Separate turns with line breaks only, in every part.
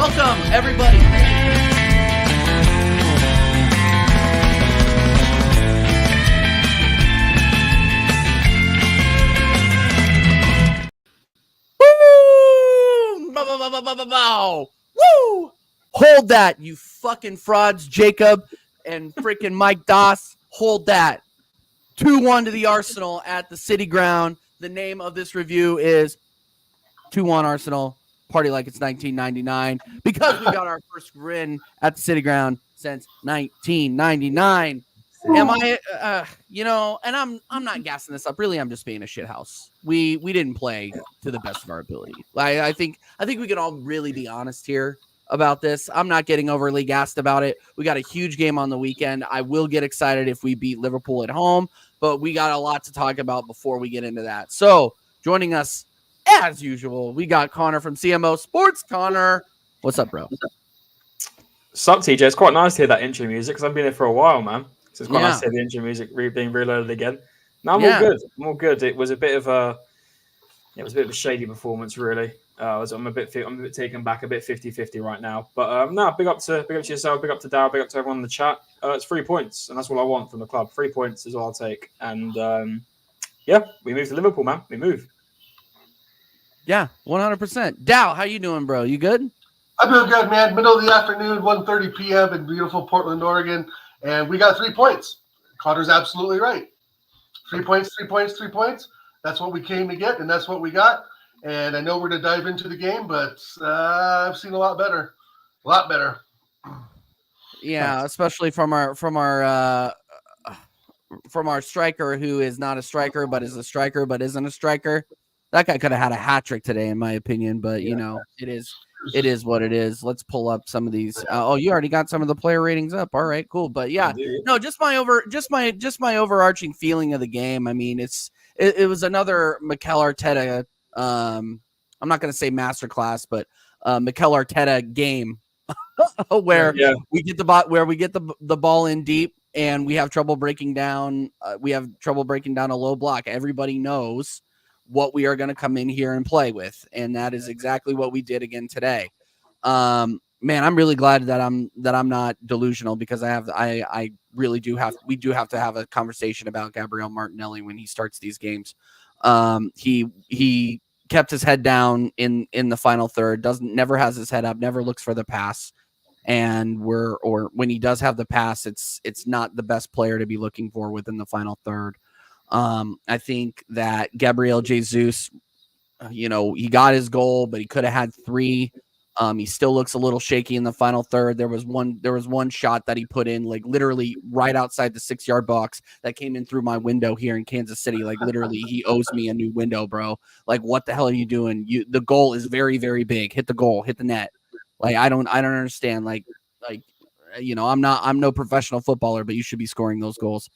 Welcome, everybody. Woo! Woo! Hold that, you fucking frauds, Jacob and freaking Mike Doss. Hold that. 2-1 to the Arsenal at the City Ground. The name of this review is 2-1 Arsenal. Party like it's 1999 because we got our first win at the City Ground since 1999. Am I, and I'm not gassing this up. Really, I'm just being a shithouse. We didn't play to the best of our ability. I think we can all really be honest here about this. I'm not getting overly gassed about it. We got a huge game on the weekend. I will get excited if we beat Liverpool at home, but we got a lot to talk about before we get into that. So joining us as usual, we got Connor from CMO Sports. Connor, what's up, bro?
Sup, TJ? It's quite nice to hear that intro music because I've been here for a while, man. So it's quite nice to hear the intro music being reloaded again. No, I'm all good. I'm all good. It was a bit of a shady performance, really. I'm a bit taken back, a bit 50-50 right now. But no, big up to yourself, big up to Dow, big up to everyone in the chat. It's 3 points, and that's what I want from the club. 3 points is all I'll take. And we move to Liverpool, man. We move.
Yeah, 100%. Dow, how you doing, bro? You good?
I'm doing good, man. Middle of the afternoon, 1:30 p.m. in beautiful Portland, Oregon. And we got 3 points. Connor's absolutely right. 3 points, 3 points, 3 points. That's what we came to get, and that's what we got. And I know we're going to dive into the game, but I've seen a lot better. A lot better.
Yeah, especially from our striker who is not a striker, but is a striker, but isn't a striker. That guy could have had a hat trick today, in my opinion, but you know, it is what it is. Let's pull up some of these. You already got some of the player ratings up. All right, cool. But yeah, no, just my overarching feeling of the game. I mean, it was another Mikel Arteta. I'm not going to say masterclass, but Mikel Arteta game where we get the ball in deep and we have trouble breaking down. We have trouble breaking down a low block. Everybody knows what we are going to come in here and play with, and that is exactly what we did again today. Man, I'm really glad that I'm not delusional because we do have to have a conversation about Gabriel Martinelli when he starts these games. He kept his head down in the final third, never has his head up, never looks for the pass, and when he does have the pass, it's not the best player to be looking for within the final third. I think that Gabriel Jesus, he got his goal, but he could have had 3. He still looks a little shaky in the final third. There was one shot that he put in, like literally right outside the 6-yard box that came in through my window here in Kansas City. Like literally, he owes me a new window, bro. Like, what the hell are you doing? The goal is very, very big. Hit the goal, hit the net. Like, I don't understand. Like, I'm no professional footballer, but you should be scoring those goals.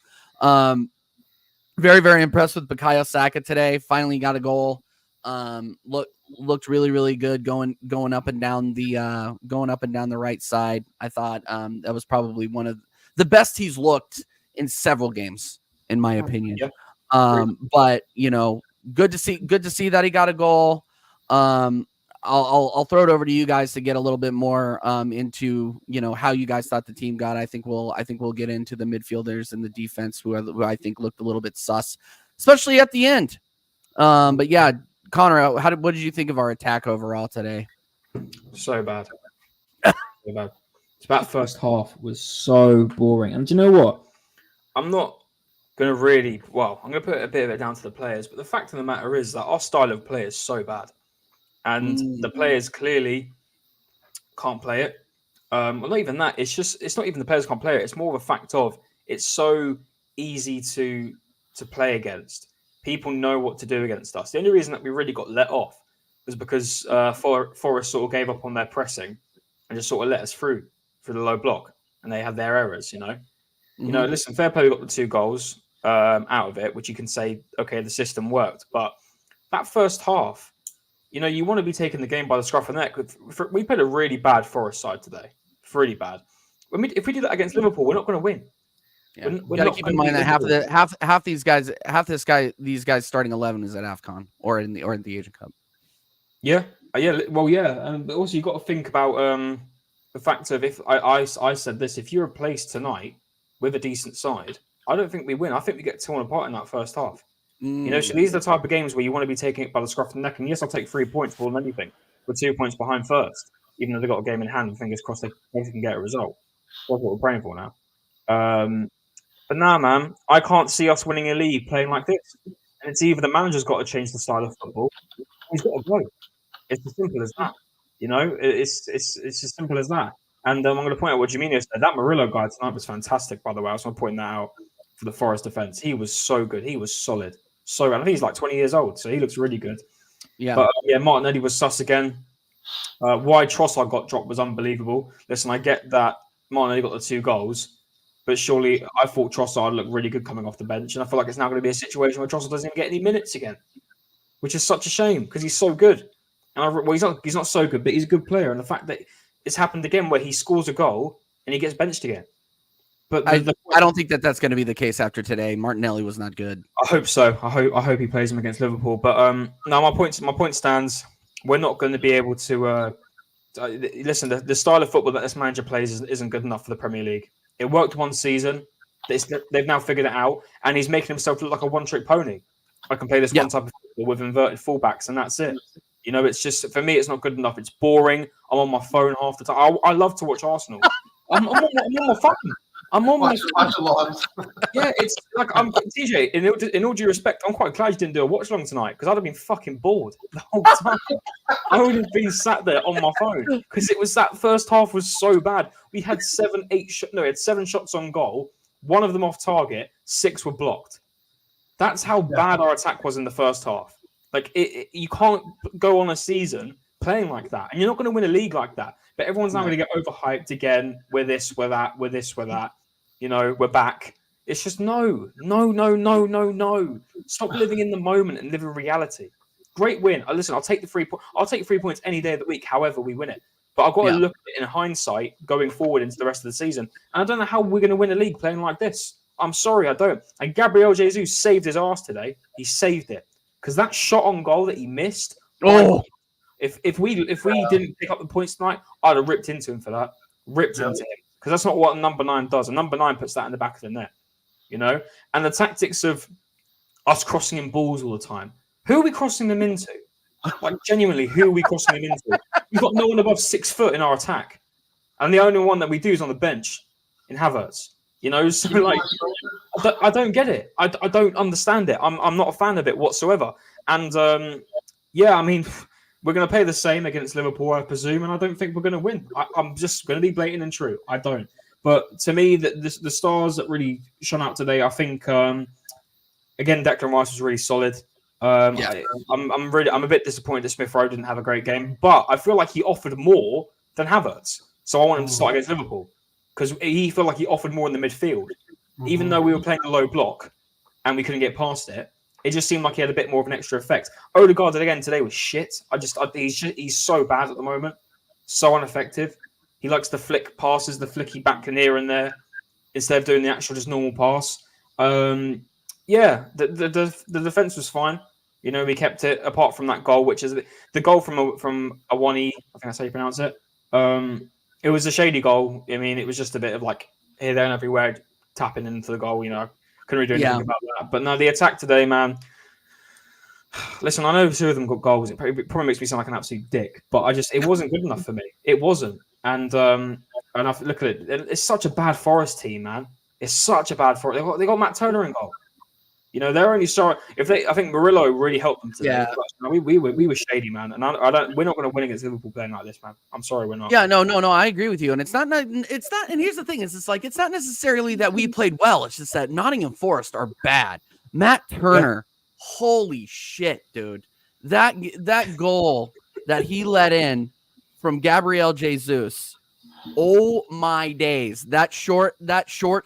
Very, very impressed with Bukayo Saka today. Finally got a goal. Looked really, really good going up and down the right side. I thought that was probably one of the best he's looked in several games, in my opinion.
Yep.
But good to see that he got a goal. I'll throw it over to you guys to get a little bit more into how you guys thought the team got. I think we'll get into the midfielders and the defense who I think looked a little bit sus, especially at the end. But yeah, Connor, what did you think of our attack overall today?
So bad. So bad. That first half was so boring. And do you know what? I'm not going to I'm going to put a bit of it down to the players, but the fact of the matter is that our style of play is so bad. And the players clearly can't play it. Well, not even that. It's not even the players can't play it. It's more of a fact of it's so easy to play against. People know what to do against us. The only reason that we really got let off was because Forest sort of gave up on their pressing and just sort of let us through the low block, and they had their errors. Listen, fair play. We got the 2 goals out of it, which you can say, okay, the system worked. But that first half. You want to be taking the game by the scruff of the neck. We played a really bad Forest side today. Really bad. If we do that against Liverpool, we're not going to win.
Yeah. We got to keep in mind that half these guys starting 11 is at AFCON or in the Asian Cup.
Yeah, Yeah, well, yeah, and also you got to think about the fact of if I said this, if you're replaced tonight with a decent side, I don't think we win. I think we get torn apart in that first half. You know, so these are the type of games where you want to be taking it by the scruff of the neck. And yes, I'll take 3 points more than anything. We're 2 points behind first, even though they've got a game in hand. Fingers crossed they can get a result. That's what we're praying for now. But now, man, I can't see us winning a league playing like this. And it's either the manager's got to change the style of football, or he's got to go. It's as simple as that. You know, it's as simple as that. And I'm going to point out what Jimenez said. That Murillo guy tonight was fantastic, by the way. I was going to point that out for the Forest defense. He was so good. He was solid. So I think he's like 20 years old, so he looks really good.
Yeah.
But yeah, Martinelli was sus again. Why Trossard got dropped was unbelievable. Listen, I get that Martinelli got the 2 goals, but surely I thought Trossard looked really good coming off the bench, and I feel like it's now going to be a situation where Trossard doesn't even get any minutes again, which is such a shame because he's so good. And he's not so good, but he's a good player. And the fact that it's happened again where he scores a goal and he gets benched again. But
I don't think that's going to be the case after today. Martinelli was not good.
I hope so. I hope he plays him against Liverpool. But no, my point stands. We're not going to be able to listen. The style of football that this manager plays isn't good enough for the Premier League. It worked one season. They've now figured it out, and he's making himself look like a one-trick pony. I can play this one type of football with inverted fullbacks, and that's it. You know, it's just for me, it's not good enough. It's boring. I'm on my phone half the time. I love to watch Arsenal. I'm on my phone. I'm on my phone. Yeah, it's like I'm TJ. In all due respect, I'm quite glad you didn't do a watch long tonight because I'd have been fucking bored the whole time. I would have been sat there on my phone because it was that first half was so bad. We had 7 shots on goal. 1 of them off target. 6 were blocked. That's how bad our attack was in the first half. Like you can't go on a season playing like that, and you're not going to win a league like that. But everyone's now going to get overhyped again. We're this, we're that, we're this, we're that. You know, we're back. It's just no. Stop living in the moment and live in reality. Great win. Listen, I'll take the 3 points. I'll take 3 points any day of the week. However, we win it. But I've got to look at it in hindsight going forward into the rest of the season. And I don't know how we're going to win a league playing like this. I'm sorry, I don't. And Gabriel Jesus saved his ass today. He saved it because that shot on goal that he missed. Oh. If we didn't pick up the points tonight, I'd have ripped into him for that. Ripped into him. Because that's not what a number 9 does. A number 9 puts that in the back of the net. You know? And the tactics of us crossing in balls all the time. Who are we crossing them into? Like, genuinely, who are we crossing them into? We've got no one above 6 foot in our attack. And the only one that we do is on the bench in Havertz. You know? So, like, I don't get it. I don't understand it. I'm not a fan of it whatsoever. And, yeah, I mean... We're going to play the same against Liverpool, I presume, and I don't think we're going to win. I'm just going to be blatant and true. I don't. But to me, the stars that really shone out today, I think, again, Declan Rice was really solid. I'm a bit disappointed that Smith Rowe didn't have a great game, but I feel like he offered more than Havertz. So I want him to start against Liverpool because he felt like he offered more in the midfield. Even though we were playing a low block and we couldn't get past it, it just seemed like he had a bit more of an extra effect. Odegaard again today was shit. He's so bad at the moment, so ineffective. He likes to flick passes, the flicky back and here and there, instead of doing the actual just normal pass. The defense was fine. You know, we kept it apart from that goal, which is the goal from Awani. I think that's how you pronounce it. It was a shady goal. I mean, it was just a bit of like here, there, and everywhere, tapping into the goal. You know. Couldn't really do anything about that. But no, the attack today, man. Listen, I know 2 of them got goals. It probably makes me sound like an absolute dick, but it wasn't good enough for me. It wasn't. And I look at it. It's such a bad Forest team, man. It's such a bad Forest. They got Matt Turner in goal. You know, they're only sorry I think Murillo really helped them today. Yeah. We were shady, man. And we're not going to win against Liverpool playing like this, man. I'm sorry, we're not.
Yeah, no, I agree with you. And it's not. And here's the thing: it's not necessarily that we played well. It's just that Nottingham Forest are bad. Matt Turner, holy shit, dude! That goal that he let in from Gabriel Jesus. Oh my days! That short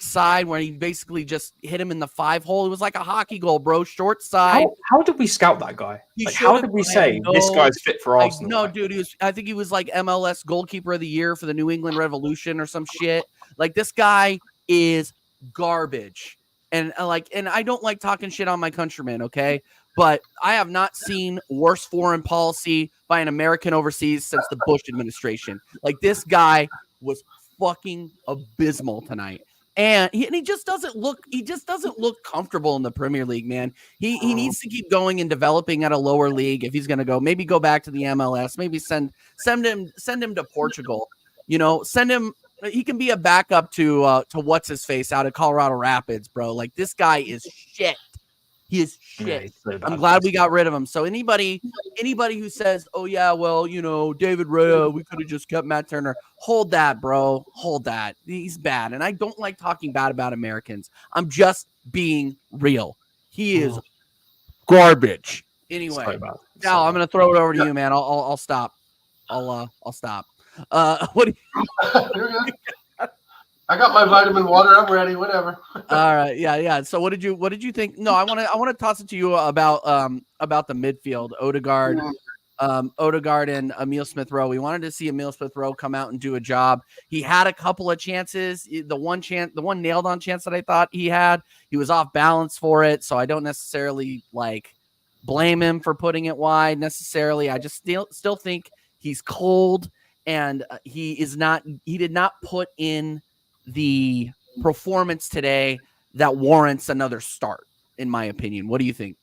side where he basically just hit him in the 5 hole. It was like a hockey goal, bro. Short side.
How did we scout that guy? How did we say this guy's fit for Arsenal?
No, dude. I think he was like MLS goalkeeper of the year for the New England Revolution or some shit. Like this guy is garbage. And I don't like talking shit on my countrymen, okay? but I have not seen worse foreign policy by an American overseas since the Bush administration. Like, this guy was fucking abysmal tonight. And he just doesn't look comfortable in the Premier League, man. He needs to keep going and developing at a lower league if he's going to go. Maybe go back to the MLS. Maybe send him to Portugal. Send him. He can be a backup to what's his face out of Colorado Rapids, bro. Like, this guy is shit. He is shit.
Yeah, so
I'm glad we got rid of him. So anybody who says, "Oh yeah, well, David Rea, we could have just kept Matt Turner," hold that, bro. Hold that. He's bad, and I don't like talking bad about Americans. I'm just being real. He is garbage. Anyway, Sal, I'm gonna throw it over to you, man. I'll stop. I'll stop. What do you?
I got my vitamin water. I'm ready. Whatever.
All right. Yeah. So what did you think? No, I want to toss it to you about the midfield, Odegaard and Emile Smith-Rowe. We wanted to see Emile Smith-Rowe come out and do a job. He had a couple of chances. The one nailed on chance that I thought he had, he was off balance for it. So I don't necessarily blame him for putting it wide necessarily. I just still think he's cold, and he did not put in the performance today that warrants another start, in my opinion. What do you think?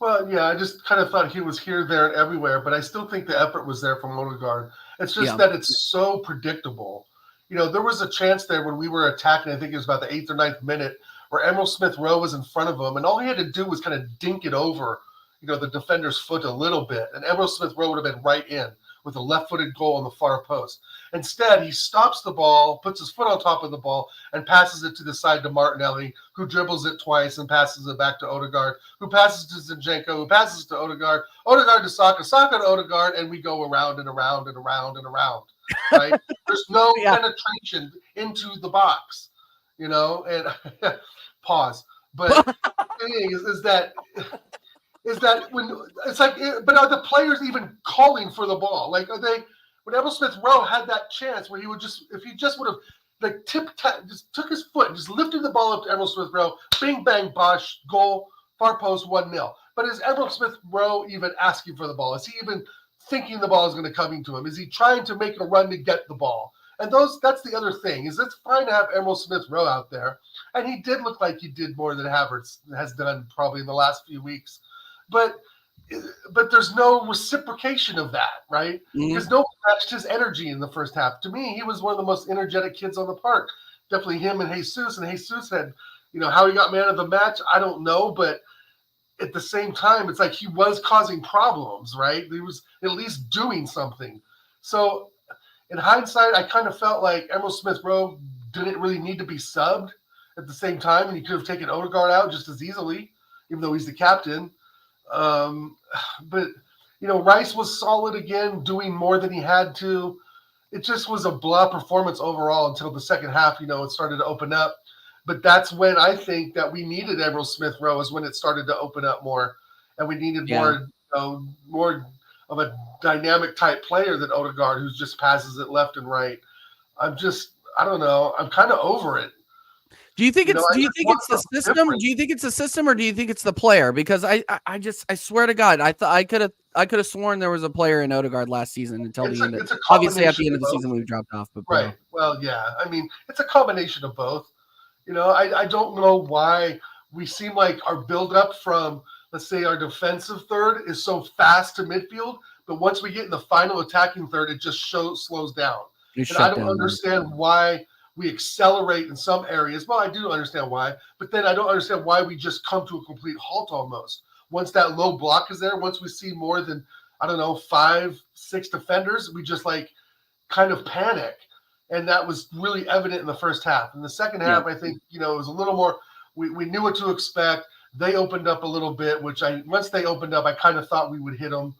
Well, yeah, I just kind of thought he was here, there, and everywhere, but I still think the effort was there from Odegaard. It's just that it's so predictable. There was a chance there when we were attacking, I think it was about the 8th or 9th minute, where Emile Smith-Rowe was in front of him, and all he had to do was kind of dink it over, the defender's foot a little bit, and Emile Smith-Rowe would have been right in with a left-footed goal on the far post. Instead, he stops the ball, puts his foot on top of the ball, and passes it to the side to Martinelli, who dribbles it twice and passes it back to Odegaard, who passes to Zinchenko, who passes to Odegaard to Saka, Saka to Odegaard, and we go around and around and around and around, right? There's no penetration into the box, and pause. But the thing is that when it's but are the players even calling for the ball? Are they? When Emile Smith-Rowe had that chance where he would if he just would have just took his foot and just lifted the ball up to Emile Smith-Rowe, bing bang bosh, goal, far post, 1-0. But is Emile Smith-Rowe even asking for the ball? Is he even thinking the ball is going to come into him? Is he trying to make a run to get the ball? And that's the other thing, is it's fine to have Emile Smith-Rowe out there, and he did look like he did more than Havertz has done probably in the last few weeks. But there's no reciprocation of that, right? Because no one matched his energy in the first half. To me, he was one of the most energetic kids on the park. Definitely him and Jesus. And Jesus had, how he got man of the match, I don't know. But at the same time, it's like he was causing problems, right? He was at least doing something. So in hindsight, I kind of felt like Emile Smith-Rowe didn't really need to be subbed at the same time. And he could have taken Odegaard out just as easily, even though he's the captain. But Rice was solid again, doing more than he had to. It just was a blah performance overall until the second half. It started to open up, but that's when I think that we needed Emile Smith-Rowe, is when it started to open up more, and we needed more of a dynamic type player than Odegaard, who just passes it left and right. I don't know. I'm kind of over it.
Do you think it's the system?
Different.
Do you think it's the system, or do you think it's the player? Because I swear to God, I could have sworn there was a player in Odegaard last season until the end. Obviously, at the end of the season, we dropped off. But
right. Well, yeah. I mean, it's a combination of both. I don't know why we seem like our buildup from, let's say, our defensive third is so fast to midfield, but once we get in the final attacking third, it just slows down. And I don't understand why we accelerate in some areas. Well, I do understand why, but then I don't understand why we just come to a complete halt almost. Once that low block is there, once we see more than, 5-6 defenders, we just kind of panic. And that was really evident in the first half. In the second half, I think, it was a little more, we knew what to expect. They opened up a little bit, once they opened up, I kind of thought we would hit them,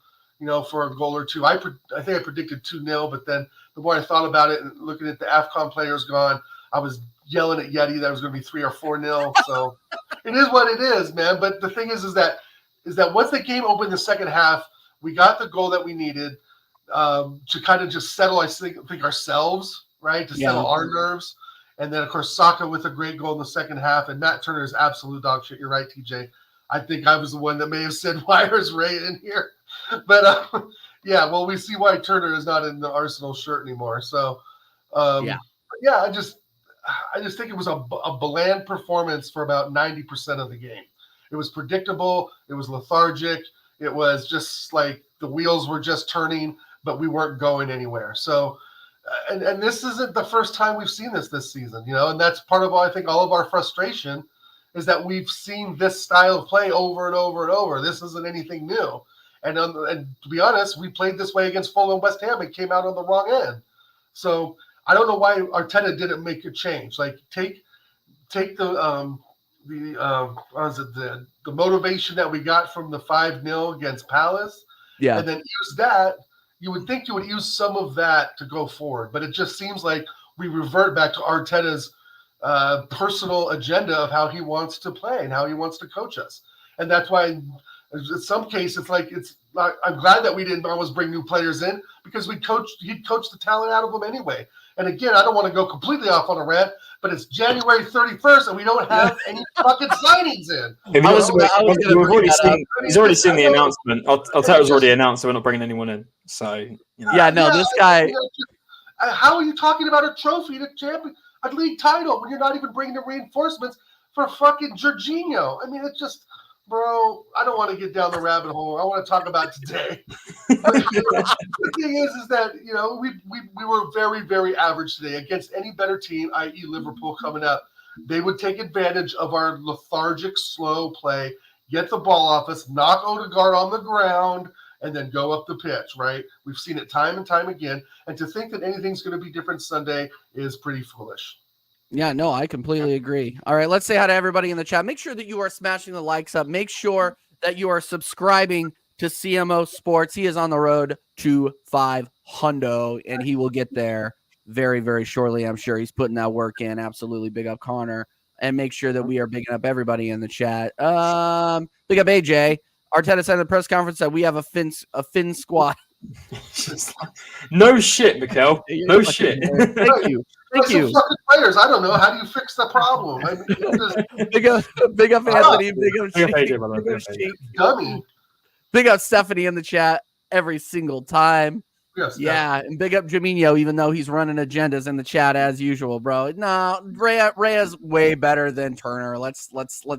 for a goal or two. I think I predicted 2-0, but then the more I thought about it and looking at the AFCON players gone, I was yelling at Yeti that it was going to be 3 or 4-0. So it is what it is, man. But the thing is that once the game opened the second half, we got the goal that we needed to kind of just settle, I think ourselves, right? To settle our nerves. And then, of course, Saka with a great goal in the second half. And Matt Turner is absolute dog shit. You're right, TJ. I think I was the one that may have said, why is Ray in here? But yeah, well, we see why Turner is not in the Arsenal shirt anymore. So yeah, I just think it was a bland performance for about 90% of the game. It was predictable. It was lethargic. It was just like the wheels were just turning, but we weren't going anywhere. So, and this isn't the first time we've seen this season, and that's part of, I think, all of our frustration is that we've seen this style of play over and over and over. This isn't anything new. And to be honest, we played this way against Fulham and West Ham and came out on the wrong end. So I don't know why Arteta didn't make a change. Like take the motivation that we got from the 5-0 against Palace, and then use that. You would think you would use some of that to go forward, but it just seems like we revert back to Arteta's personal agenda of how he wants to play and how he wants to coach us. And that's why in some cases I'm glad that we didn't always bring new players in, because he'd coach the talent out of them anyway. And again, I don't want to go completely off on a rant, but it's January 31st and we don't have any fucking signings in.
He's already seen the announcement. Arteta's already announced that we're not bringing anyone in. So
this guy.
How are you talking about a trophy, a league title, when you're not even bringing the reinforcements for fucking Jorginho? I mean, it's just, bro, I don't want to get down the rabbit hole. I want to talk about today. The thing is that, we were very, very average today against any better team, i.e. Liverpool coming out. They would take advantage of our lethargic, slow play, get the ball off us, knock Odegaard on the ground, and then go up the pitch, right? We've seen it time and time again. And to think that anything's going to be different Sunday is pretty foolish.
Yeah, no, I completely agree. All right, let's say hi to everybody in the chat. Make sure that you are smashing the likes up. Make sure that you are subscribing to CMO Sports. He is on the road to 500, and he will get there very, very shortly. I'm sure he's putting that work in. Absolutely. Big up Connor. And make sure that we are bigging up everybody in the chat. Big up AJ. Arteta said at the press conference that we have a Finn squad.
No shit, Mikel. No shit.
Thank you. Thank you.
Fucking players. I don't know. How do you fix the problem? I mean,
big up Anthony. Big up
AJ,
dummy.
Big up Stephanie in the chat every single time.
Yes,
yeah, and big up Jaminho, even though he's running agendas in the chat as usual, bro. No, Raya's way better than Turner. Let's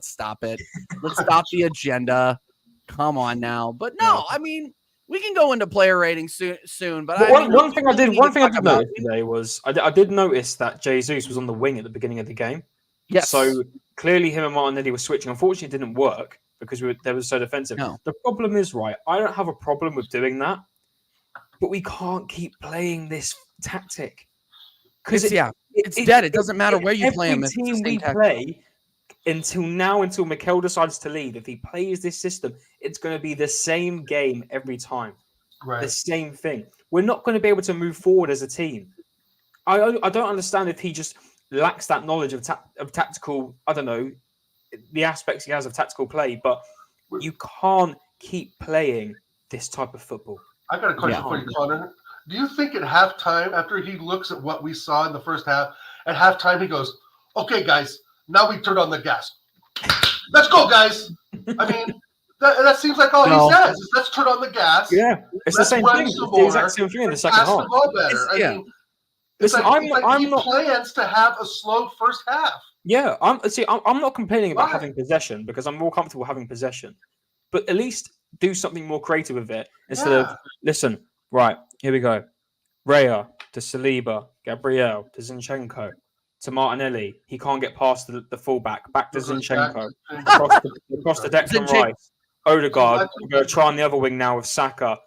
stop it. Let's stop the agenda. Come on now. But no, I mean, we can go into player ratings soon. But
one thing I did notice today was I did notice that Jesus was on the wing at the beginning of the game.
Yes.
So clearly him and Martinelli were switching. Unfortunately, it didn't work because they were so defensive.
No.
The problem is, right, I don't have a problem with doing that, but we can't keep playing this tactic. Because
it's dead. It doesn't matter where you play him.
Every team we play until Mikel decides to leave, if he plays this system, it's going to be the same game every time.
Right.
The same thing. We're not going to be able to move forward as a team. I don't understand if he just lacks that knowledge of tactical, I don't know, the aspects he has of tactical play, but you can't keep playing this type of football.
I got a question for you, Connor. Do you think at halftime, after he looks at what we saw in the first half, at halftime he goes, okay, guys, now we turn on the gas. Let's go, guys. I mean, that seems like all he says is let's turn on the gas.
Yeah, it's the same thing. It's the exact same thing in the second half.
Listen, he plans to have a slow first half.
Yeah, I'm not complaining about having possession because I'm more comfortable having possession. But at least do something more creative with it instead of listen. Right, here we go. Raya to Saliba, Gabriel to Zinchenko to Martinelli. He can't get past the fullback. Back to Zinchenko. Across the Declan Rice. Odegaard. We're going to try on the other wing now with Saka.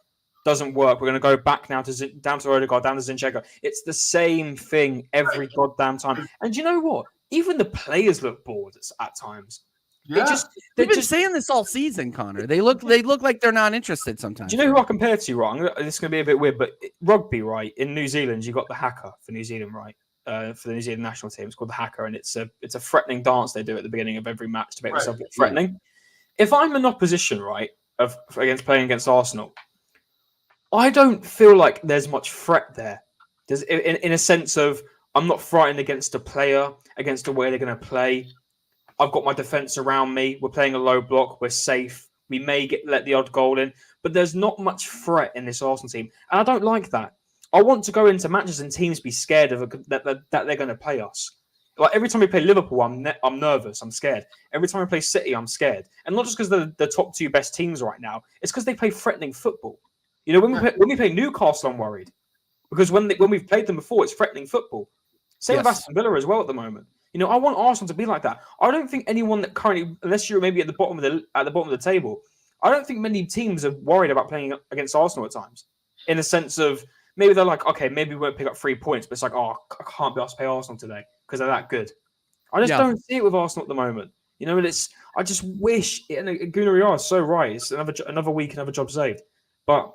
Doesn't work. We're going to go back now down to Odegaard, down to Zinchenko. It's the same thing every goddamn time. And you know what? Even the players look bored at times.
Yeah.
They've been saying this all season, Connor. They look like they're not interested sometimes.
Do you know who I compare to, right? This is going to be a bit weird, but rugby, right? In New Zealand, you got the haka for New Zealand, right? For the New Zealand national team, it's called the haka, and it's a threatening dance they do at the beginning of every match to make themselves look threatening. If I'm in opposition, right, playing against Arsenal, I don't feel like there's much threat there. There's in a sense of I'm not frightened against a player, against the way they're going to play. I've got my defense around me. We're playing a low block. We're safe. We may let the odd goal in, but there's not much threat in this Arsenal team, and I don't like that. I want to go into matches and teams be scared of that they're going to play us. Like every time we play Liverpool, I'm nervous. I'm scared. Every time we play City, I'm scared, and not just because they're the top 2 best teams right now. It's because they play threatening football. You know, when we play Newcastle, I'm worried because when we've played them before, it's threatening football. Same with Aston Villa as well at the moment. You know, I want Arsenal to be like that. I don't think anyone that currently, unless you're maybe at the bottom of the table, I don't think many teams are worried about playing against Arsenal at times. In the sense of maybe they're like, okay, maybe we won't pick up 3 points, but it's like, oh, I can't be asked to play Arsenal today because they're that good. I just don't see it with Arsenal at the moment. You know, and I just wish. And Gunnar is so right. It's another week, another job saved, but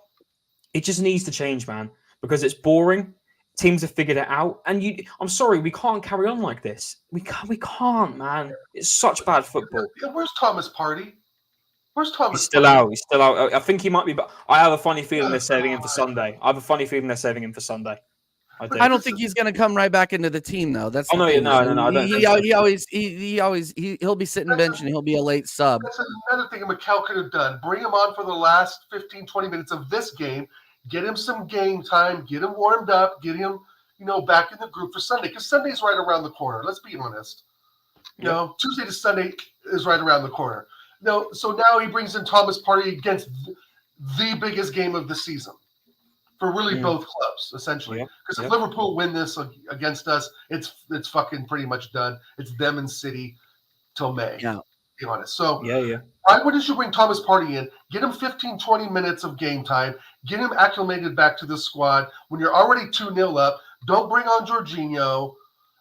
it just needs to change, man, because it's boring. Teams have figured it out, and I'm sorry, we can't carry on like this. We can't, man. It's such bad football.
Where's Thomas Partey? Where's Thomas?
He's still out. He's still out. I think he might be, but I have a funny feeling they're saving him for Sunday. I
don't think he's going to come right back into the team though. That's
no.
He'll be sitting bench and he'll be a late sub.
That's another thing Mikel could have done. Bring him on for the last 15, 20 minutes of this game. Get him some game time. Get him warmed up. Get him, back in the group for Sunday because Sunday's right around the corner. Let's be honest. You know, Tuesday to Sunday is right around the corner. So now he brings in Thomas Partey against the biggest game of the season for really both clubs, essentially. Because if Liverpool win this against us, it's fucking pretty much done. It's them and City till May. Yeah. To be honest. So why wouldn't you bring Thomas Partey in? Get him 15, 20 minutes of game time. Get him acclimated back to the squad. When you're already 2-0 up, don't bring on Jorginho.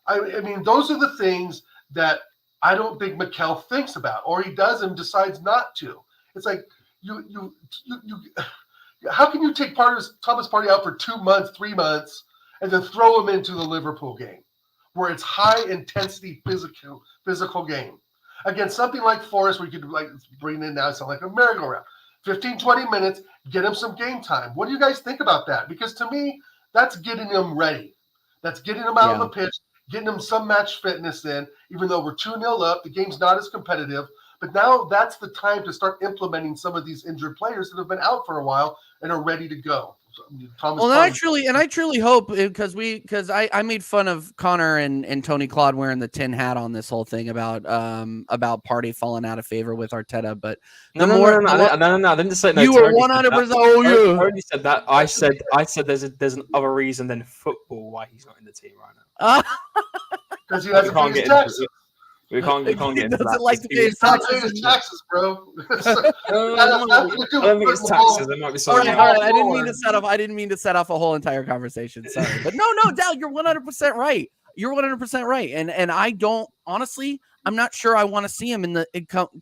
I mean, those are the things that I don't think Mikel thinks about, or he does and decides not to. It's like you how can you take Thomas Partey out for 2 months, 3 months, and then throw him into the Liverpool game, where it's high intensity physical game against something like Forest, where you could bring in now something like a merry-go-round, 15, 20 minutes, get him some game time. What do you guys think about that? Because to me, that's getting him ready. That's getting him out on the pitch, getting him some match fitness in, even though we're 2-0 up, the game's not as competitive. But now that's the time to start implementing some of these injured players that have been out for a while and are ready to go.
I truly hope because I made fun of Connor and Tony Claude wearing the tin hat on this whole thing about Partey falling out of favor with Arteta. But
no, I didn't say no.
You were 100%. Oh yeah.
I already said that. I said there's another reason than football why he's not in the team right now.
Because he hasn't paid his taxes.
We can't get into that.
Like to pay his
taxes, bro.
I don't think it's taxes. There might be something.
All right. I didn't mean to set off a whole entire conversation. Sorry, but no, Dal, you're 100% right. You're 100% right. And I don't honestly. I'm not sure I want to see him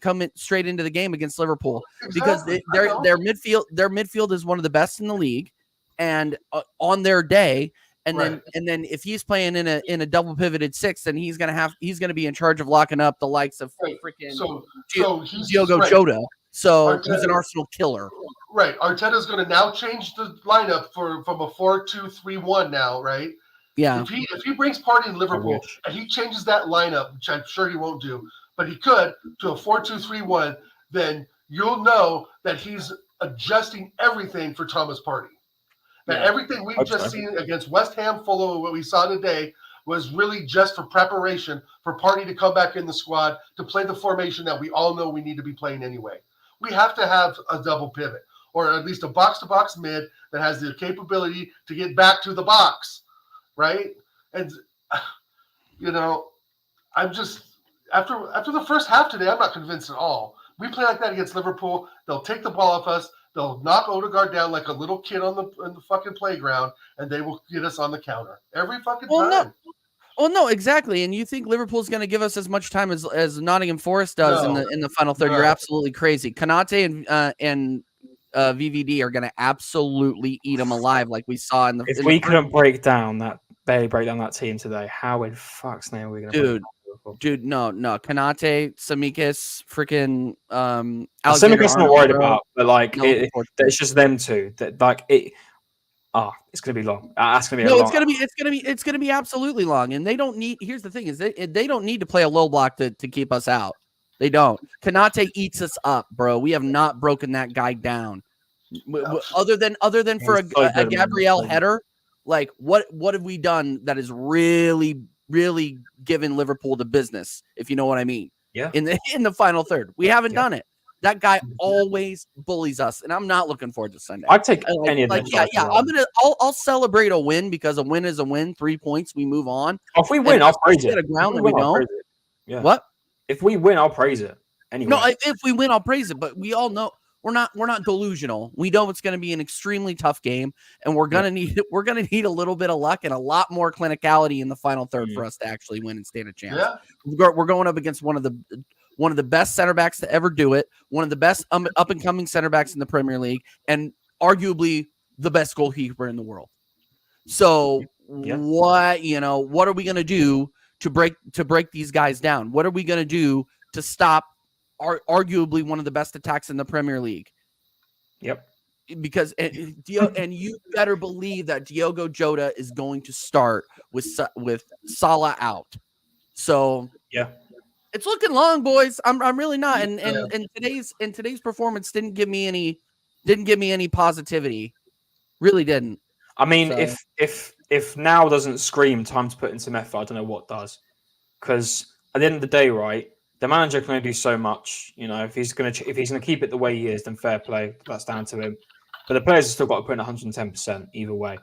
come straight into the game against Liverpool because their midfield is one of the best in the league, and on their day. And then if he's playing in a double pivoted 6, then he's gonna be in charge of locking up the likes of freaking Diogo Jota. So Arteta, he's an Arsenal killer.
Right. Arteta's gonna now change the lineup from a 4-2-3-1 now, right?
Yeah.
If he brings Partey in Liverpool and he changes that lineup, which I'm sure he won't do, but he could, to a 4-2-3-1, then you'll know that he's adjusting everything for Thomas Partey. That everything we've just seen against West Ham, Fulham, what we saw today, was really just for preparation for Partey to come back in the squad to play the formation that we all know we need to be playing anyway. We have to have a double pivot, or at least a box-to-box mid that has the capability to get back to the box, right? And I'm just after the first half today, I'm not convinced at all. We play like that against Liverpool, they'll take the ball off us. They'll knock Odegaard down like a little kid on the fucking playground, and they will get us on the counter every fucking time.
No, exactly. And you think Liverpool's going to give us as much time as Nottingham Forest does in the final third? You're absolutely crazy. Kanate and VVD are going to absolutely eat them alive, like we saw in the.
If we couldn't break down that team today, how in fuck's name are we going to?
Dude, no. Kanate, Tsimikas, freaking
Tsimikas not worried about, but it's just them two. That it's going to be long. That's going to be
No,
a long.
it's gonna be absolutely long. And they don't need. Here's the thing: is they don't need to play a low block to keep us out. They don't. Kanate eats us up, bro. We have not broken that guy down. Other than for a Gabrielle header, like what have we done that is really given Liverpool the business, if you know what I mean?
Yeah.
In the final third, we haven't done it. That guy always bullies us, and I'm not looking forward to Sunday.
I'd take any of them.
I'll celebrate a win because a win is a win. 3 points, we move on.
If we win, I'll praise it.
We don't. Yeah. What?
If we win, I'll praise it. Anyway.
No, if we win, I'll praise it. But we all know we're not delusional. We know it's going to be an extremely tough game, and we're gonna need a little bit of luck and a lot more clinicality in the final third for us to actually win and stand a chance.
Yeah.
We're going up against one of the best center backs to ever do it, one of the best up and coming center backs in the Premier League, and arguably the best goalkeeper in the world. So what are we going to do to break these guys down? What are we going to do to stop arguably one of the best attacks in the Premier League?
Yep.
Because and you better believe that Diogo Jota is going to start with Salah out. So
yeah.
It's looking long, boys. I'm really not. And today's performance didn't give me any positivity. Really didn't.
I mean, if now doesn't scream time to put in some effort, I don't know what does. Because at the end of the day, right, the manager can only do so much. You know, if he's gonna keep it the way he is, then fair play. That's down to him. But the players have still got to put in 110% either way.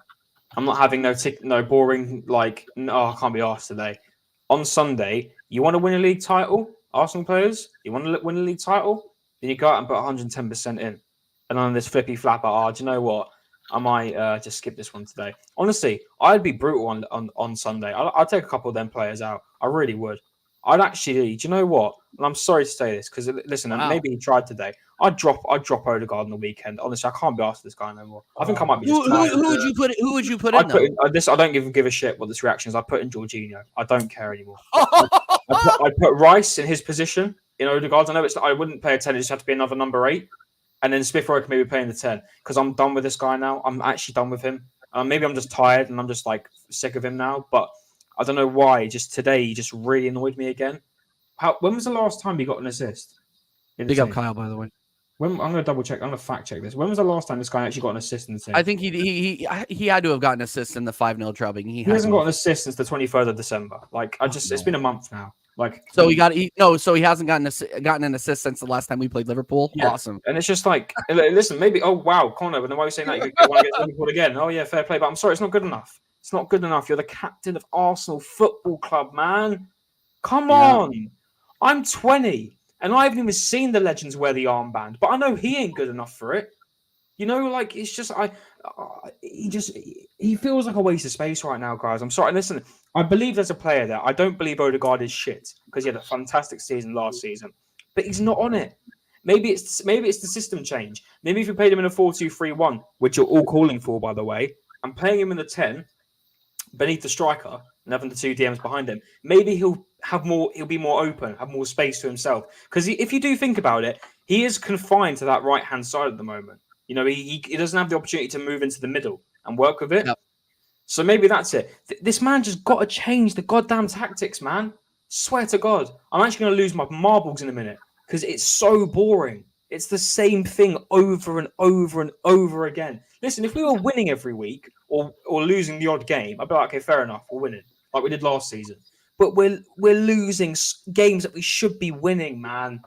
I'm not having no boring I can't be asked today. On Sunday, you want to win a league title, Arsenal players? You want to win a league title? Then you go out and put 110% in. And on this flippy flapper, do you know what? I might just skip this one today. Honestly, I'd be brutal on Sunday. I'd take a couple of them players out. I really would. I'd actually, do you know what? And I'm sorry to say this because listen, maybe he tried today. I'd drop Odegaard on the weekend. Honestly, I can't be asked this guy no more. I think I might be.
Who would you put? Who would you put in?
I don't give a shit what this reaction is. I put in Jorginho. I don't care anymore. I put Rice in his position in Odegaard. I know I wouldn't pay a 10. It just have to be another number 8, and then Smith Rowe can maybe play in the 10 because I'm done with this guy now. I'm actually done with him. Maybe I'm just tired and I'm just like sick of him now. But I don't know why. Just today, he just really annoyed me again. When was the last time he got an assist?
Big up Kyle, by the way.
I'm going to double check. I'm going to fact check this. When was the last time this guy actually got an assist in the team?
I think he had to have gotten an assist in the 5-0 drubbing. He
hasn't got an assist since the 23rd of December. It's been a month now.
So he hasn't gotten an assist since the last time we played Liverpool. Yeah. Awesome.
And it's just like, listen, maybe. Oh wow, Connor. But then why are you saying that you want to get Liverpool again? Oh yeah, fair play. But I'm sorry, it's not good enough. It's not good enough. You're the captain of Arsenal Football Club, man. Come on. I'm 20. And I haven't even seen the legends wear the armband, but I know he ain't good enough for it. You know, it's just he feels like a waste of space right now, guys. I'm sorry. Listen, I believe there's a player there. I don't believe Odegaard is shit because he had a fantastic season last season, but he's not on it. Maybe it's the system change. Maybe if you played him in a 4-2-3-1, which you're all calling for, by the way, and playing him in the 10 beneath the striker and having the 2 DMs behind him, maybe he'll be more open, have more space to himself. Because if you do think about it, he is confined to that right-hand side at the moment. You know, he doesn't have the opportunity to move into the middle and work with it. Yep. So maybe that's it. This man just got to change the goddamn tactics, man. Swear to God. I'm actually going to lose my marbles in a minute because it's so boring. It's the same thing over and over and over again. Listen, if we were winning every week or losing the odd game, I'd be like, okay, fair enough, we're winning like we did last season. But we're losing games that we should be winning, man.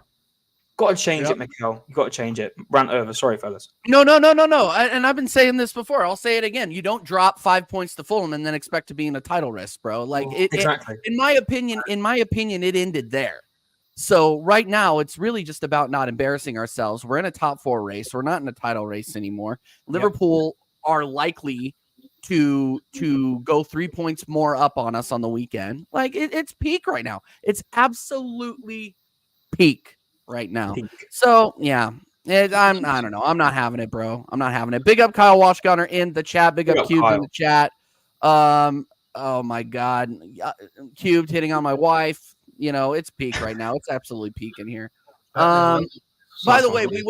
Got to change it, Mikel. You got to change it. Rant over. Sorry, fellas.
No. And I've been saying this before. I'll say it again. You don't drop 5 points to Fulham and then expect to be in a title race, bro.
Exactly.
In my opinion, it ended there. So right now, it's really just about not embarrassing ourselves. We're in a top 4 race. We're not in a title race anymore. Liverpool are likely to go 3 points more up on us on the weekend. It's peak right now. It's absolutely peak right now. So yeah, I don't know. I'm not having it, bro. I'm not having it. Big up Kyle Washgunner in the chat. Big up Cube in the chat. Oh my God, Cubed hitting on my wife. You know, it's peak right now. It's absolutely peak in here. By the way, we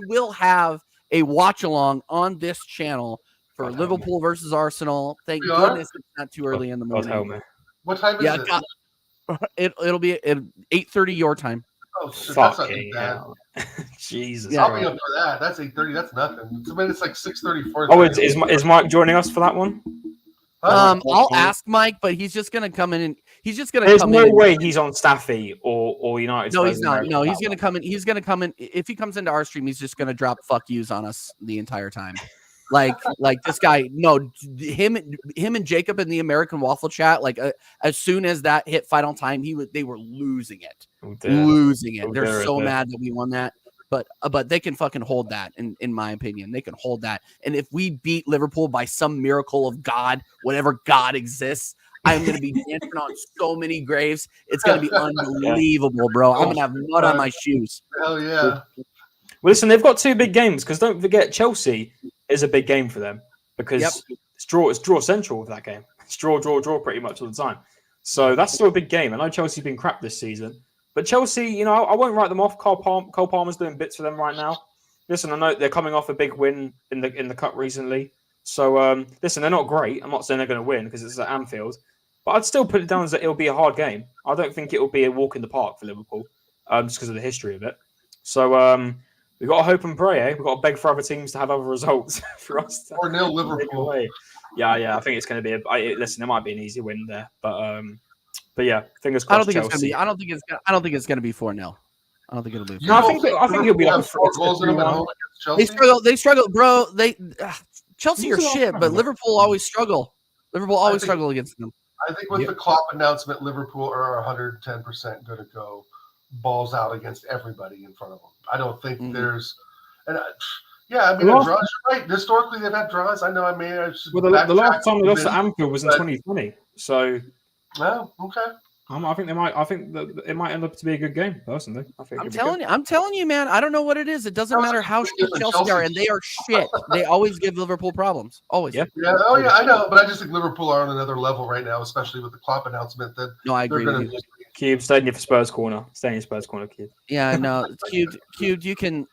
will have a watch along on this channel for
God,
Liverpool versus Arsenal. Thank
We are?
goodness it's not too early in the
God help
morning.
me.
What time is
Yeah,
it?
it'll be at 8:30 your time.
Oh shit, that's not too
Fucking
bad.
hell. Jesus.
Yeah.
I'll be up for that. That's 8:30. That's nothing. It's like 6:34.
Oh, is Mike joining us for that one?
I'll ask Mike, but he's just gonna come in and he's just gonna
There's
come
no
in.
way he's on Staffy or United.
No, he's not. No, he's gonna come in. He's gonna come in. If he comes into our stream, he's just gonna drop fuck yous on us the entire time. Like this guy. No, him and Jacob in the American Waffle chat. Like as soon as that hit final time, they were losing it, losing it. They're so mad that we won that. But they can fucking hold that. In my opinion, they can hold that. And if we beat Liverpool by some miracle of God, whatever God exists, I'm going to be dancing on so many graves. It's going to be unbelievable, bro. I'm going to have mud on my shoes.
Hell yeah.
Well, listen, they've got two big games because don't forget Chelsea is a big game for them because it's draw central with that game. It's draw pretty much all the time. So that's still a big game. I know Chelsea's been crap this season. But Chelsea, I won't write them off. Cole Palmer's doing bits for them right now. Listen, I know they're coming off a big win in the cup recently. So, listen, they're not great. I'm not saying they're going to win because it's at Anfield. But I'd still put it down as that it'll be a hard game. I don't think it'll be a walk in the park for Liverpool just because of the history of it. So, we've got to hope and pray, eh? We've got to beg for other teams to have other results for us.
4-0 Liverpool.
Yeah, I think it's going to be listen, it might be an easy win there. But yeah, fingers crossed.
I don't think it's gonna be. I don't think it's gonna be 4-0. I don't think it'll be.
No, I think it'll be like
4 goals in them at home against Chelsea.
They struggle, bro. Chelsea are shit, but Liverpool always struggle. Liverpool always struggle against them.
I think with the Klopp announcement, Liverpool are 110% going to go balls out against everybody in front of them. I don't think there's, and yeah, I mean, draws. You're right. Historically, they've had draws. I know. I mean,
the last time they lost at Anfield was in 2020. So,
well, okay.
I think they might. I think that it might end up to be a good game. Personally,
I'm telling you, man. I don't know what it is. It doesn't matter how shit Chelsea are, and they are shit. They always give Liverpool problems. Always.
Yeah. Oh yeah, I know. But I just think Liverpool are on another level right now, especially with the Klopp announcement. That
no, I agree with you.
Cube, stay in your Spurs corner. Stay in your Spurs corner, Cube.
Yeah, no, Cube, you can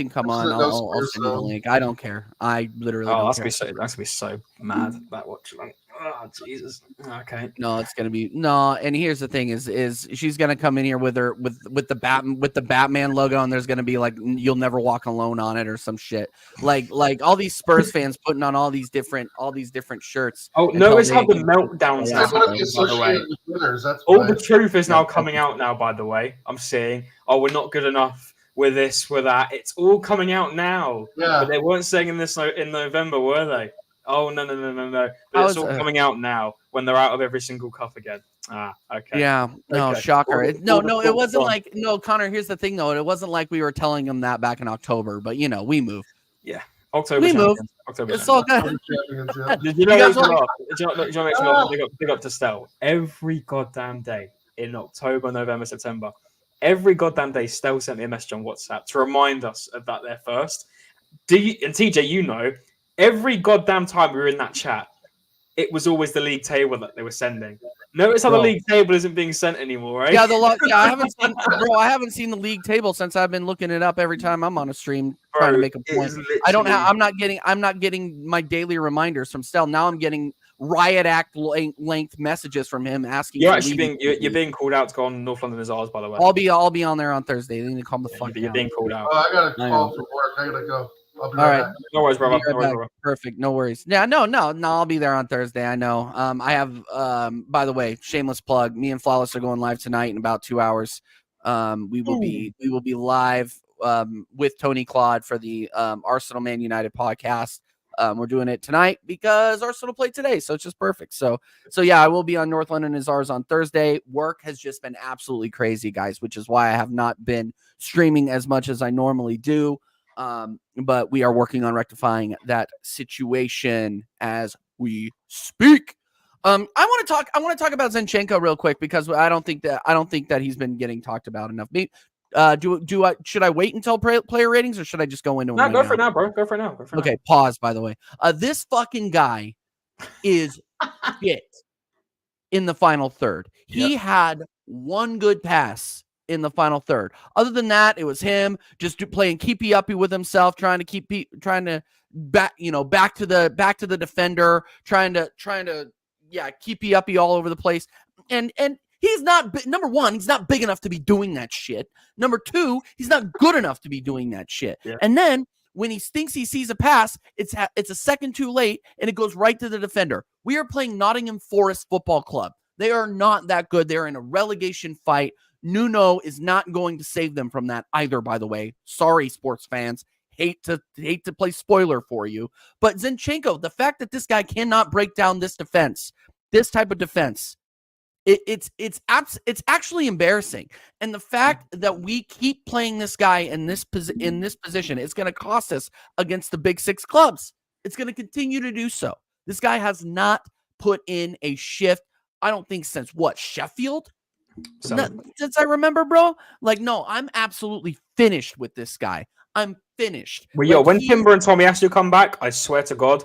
come on. I'll send you the link. I don't care. I literally.
That's gonna be so mad that watch. Oh Jesus. Okay.
No, it's gonna be no. And here's the thing: is she's gonna come in here with the Batman logo, and there's gonna be like "You'll never walk alone" on it or some shit. Like all these Spurs fans putting on all these different shirts.
Oh, notice how the meltdowns now. By the way, all the truth is now coming out now. By the way, I'm seeing. Oh, we're not good enough. We're this. We're that. It's all coming out now.
Yeah.
But they weren't saying this in November, were they? Oh, no. But it's all coming out now when they're out of every single cup again. Okay.
Yeah. No,
okay.
Shocker. It wasn't like, no, Connor, here's the thing, though. It wasn't like we were telling them that back in October, but, we move.
Yeah. October.
We move. It's all good.
Did you know big up to Stell. Every goddamn day in October, November, September, every goddamn day, Stell sent me a message on WhatsApp to remind us of that there first. And TJ, every goddamn time we were in that chat, it was always the league table that they were sending. Notice how the league table isn't being sent anymore, right?
Yeah, I haven't seen the league table since I've been looking it up every time I'm on a stream trying to make a point. I'm not getting my daily reminders from Stell. Now I'm getting riot act length messages from him asking.
You're being called out to go on North London is ours, by the way.
I'll be on there on Thursday. They need to calm the fuck down.
You're being called out.
Oh, I got a call from work. I gotta go.
All right.
No worries, brother.
Perfect. No worries. Yeah, no. I'll be there on Thursday. I know. I have, by the way, shameless plug. Me and Flawless are going live tonight in about 2 hours. We will be live with Tony Claude for the Arsenal Man United podcast. We're doing it tonight because Arsenal played today, so it's just perfect. So yeah, I will be on North London is ours on Thursday. Work has just been absolutely crazy, guys, which is why I have not been streaming as much as I normally do. But we are working on rectifying that situation as we speak. I want to talk about Zinchenko real quick because I don't think that he's been getting talked about enough. Should I wait until player ratings or should I just go into
him? Go for it now, bro. Go for it now.
Okay, pause, by the way. This fucking guy is shit in the final third. He had one good pass in the final third. Other than that, it was him just playing keepy uppy with himself, trying to back to the defender, trying to keepy uppy all over the place. And he's not, number one, he's not big enough to be doing that shit. Number two, he's not good enough to be doing that shit.
Yeah.
And then when he thinks he sees a pass, it's a second too late, and it goes right to the defender. We are playing Nottingham Forest Football Club. They are not that good. They're in a relegation fight. Nuno is not going to save them from that either, by the way. Sorry, sports fans. Hate to play spoiler for you. But Zinchenko, the fact that this guy cannot break down this defense, this type of defense, it's actually embarrassing. And the fact that we keep playing this guy in this position, it's going to cost us against the big six clubs. It's going to continue to do so. This guy has not put in a shift, I don't think, since what, Sheffield? Since I remember, bro. Like, no, I'm absolutely finished with this guy. I'm finished.
Well, yo, when Timber and Tomiyasu come back, I swear to God,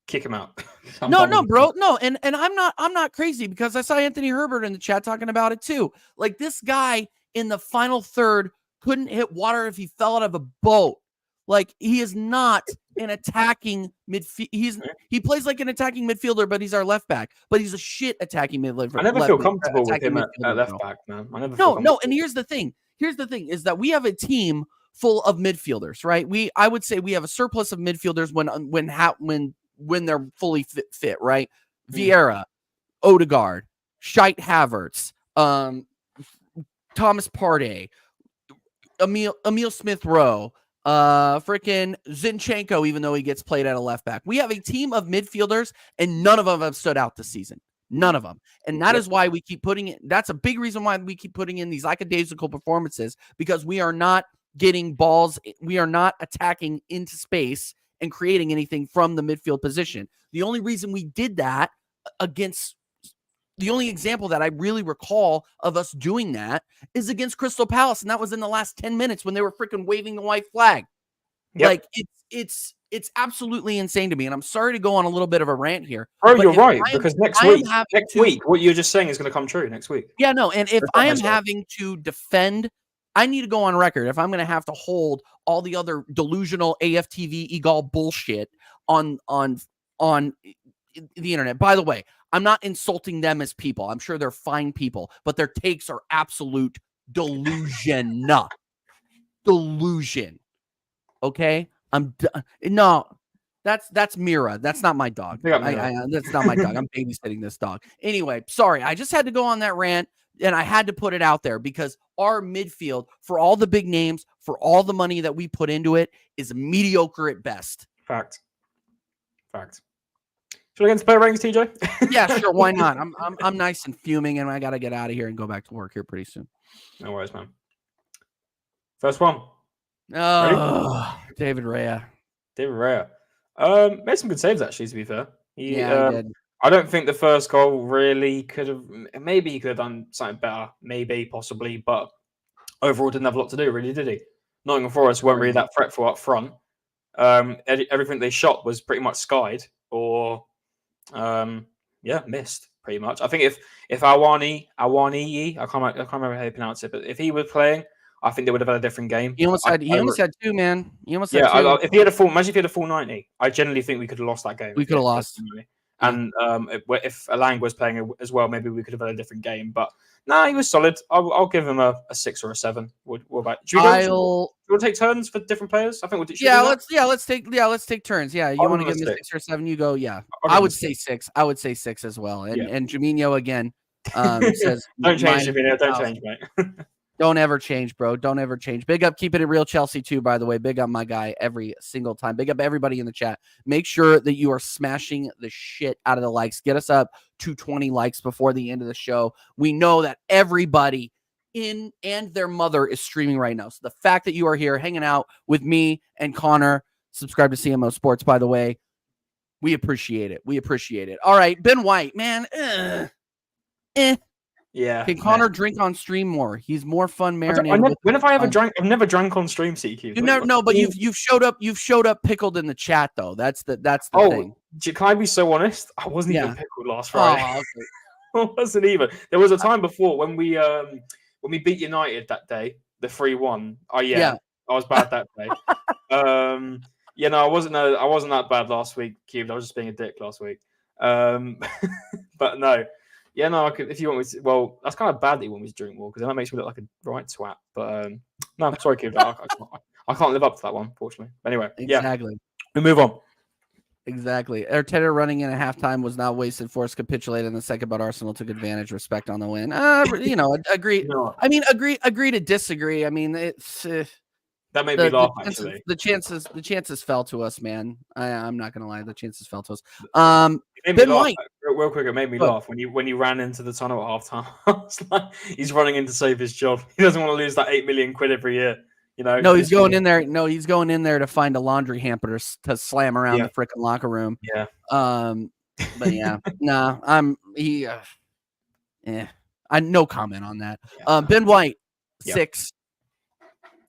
kick him out.
No, bro. No, and I'm not crazy, because I saw Anthony Herbert in the chat talking about it too. Like, this guy in the final third couldn't hit water if he fell out of a boat. Like, he is not an attacking midfield. He plays like an attacking midfielder, but he's our left back. But he's a shit attacking midfielder.
I never feel comfortable with him at left back, man.
No. And here's the thing. Is that we have a team full of midfielders, right? I would say we have a surplus of midfielders when they're fully fit, right? Vieira, Odegaard, Shite Havertz, Thomas Partey, Emil Smith-Rowe, freaking Zinchenko, even though he gets played at a left back. We have a team of midfielders, and none of them have stood out this season. None of them. And that is why we keep putting it. That's a big reason why we keep putting in these lackadaisical performances, because we are not getting balls. We are not attacking into space and creating anything from the midfield position. The only reason we did that the only example that I really recall of us doing that is against Crystal Palace, and that was in the last 10 minutes when they were freaking waving the white flag. Yep. Like, it's absolutely insane to me, and I'm sorry to go on a little bit of a rant here.
Bro, you're right, because next week, what you're just saying is going to come true next week.
Yeah, no, and if I am having to defend, I need to go on record. If I'm going to have to hold all the other delusional AFTV eagle bullshit on the internet. By the way, I'm not insulting them as people. I'm sure they're fine people, but their takes are absolute delusion. Delusion. Okay? No, that's Mira. That's not my dog. That's not my dog. I'm babysitting this dog. Anyway, sorry. I just had to go on that rant, and I had to put it out there because our midfield, for all the big names, for all the money that we put into it, is mediocre at best.
Fact. Should we get into player rankings, TJ?
Yeah, sure. Why not? I'm nice and fuming, and I got to get out of here and go back to work here pretty soon.
No worries, man. First one.
Oh, David Raya.
Made some good saves, actually, to be fair.
He did.
I don't think the first goal really could have... Maybe he could have done something better. Maybe, possibly. But overall, didn't have a lot to do, really, did he? Nottingham Forest weren't really that fretful up front. Everything they shot was pretty much skied or... missed pretty much. I think if Awani, I can't remember how you pronounce it, but if he was playing, I think they would have had a different game.
He almost had two, man. If he had a full,
imagine if he had a full 90, I generally think we could have lost that game.
We could have lost.
And if Alang was playing as well, maybe we could have had a different game. But he was solid. I'll give him a 6 or a 7. What about? Do you want to take turns for different players? I think we'll
let's take turns. Yeah, you want to give him a 6 or 7? You go. Yeah, I would say 6. I would say 6 as well. And Jaminho again says,
"Don't change, Jaminho. Don't change, mate."
Don't ever change, bro. Don't ever change. Big up, keeping it real, Chelsea too. By the way, big up my guy every single time. Big up everybody in the chat. Make sure that you are smashing the shit out of the likes. Get us up to 20 likes before the end of the show. We know that everybody in and their mother is streaming right now. So the fact that you are here hanging out with me and Connor, subscribe to CMO Sports, by the way. We appreciate it. All right, Ben White, man.
Yeah.
Can Connor drink on stream more? He's more fun marinated.
When have I ever drank? I've never drank on stream, CQ.
You never know, but you've showed up pickled in the chat though. That's the thing.
Can I be so honest? I wasn't even pickled last Friday.
Oh, okay.
I wasn't even. There was a time before when we when we beat United that day, the 3-1. Oh yeah, I was bad that day. Yeah, no, I wasn't that bad last week, Cube. I was just being a dick last week. But no, yeah, no, I could, if you want me to. Well, that's kind of bad that you want me to drink more because then that makes me look like a right twat. But no, sorry, Cube. I can't live up to that one, unfortunately. Anyway,
exactly.
Yeah, we move on.
Exactly. Arteta running in at halftime was not wasted force, capitulated in the second, but Arsenal took advantage, respect on the win. Agree.
No.
I mean, agree to disagree. I mean, it's
that made me laugh. Actually,
the chances fell to us, man. I'm not gonna lie, the chances fell to us.
Ben White, real quick, it made me laugh when you ran into the tunnel at halftime. It's like he's running in to save his job. He doesn't want to lose that £8 million every year. You know,
no, he's going in there. No, he's going in there to find a laundry hamper to slam around the freaking locker room.
Yeah.
But yeah, no, I no comment on that.
Yeah.
Ben White, 6.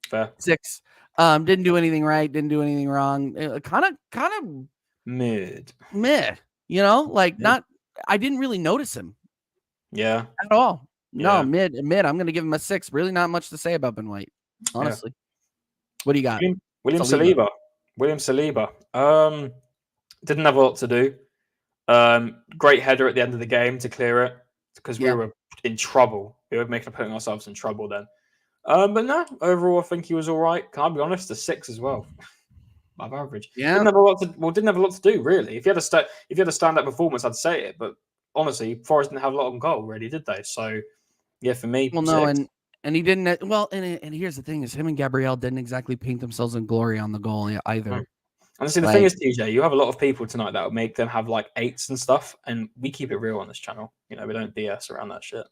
Fair.
6. Didn't do anything right. Didn't do anything wrong. Kind of
mid.
You know, like not. I didn't really notice him.
Yeah.
At all. No, mid. I'm going to give him a 6. Really, not much to say about Ben White. Honestly, what do you got?
William Saliba. Didn't have a lot to do. Great header at the end of the game to clear it because we were in trouble. We were putting ourselves in trouble then. But no, overall, I think he was all right. Can I be honest? A 6 as well. Above average.
Yeah.
Didn't have a lot to do really. If you had a stand-up performance, I'd say it. But honestly, Forest didn't have a lot on goal, really, did they? So yeah, for me,
well,
6.
no, and he didn't. Well, and here's the thing: is him and Gabriel didn't exactly paint themselves in glory on the goal either.
And see, the thing is, TJ, you have a lot of people tonight that will make them have like 8s and stuff, and we keep it real on this channel. You know, we don't BS around that shit.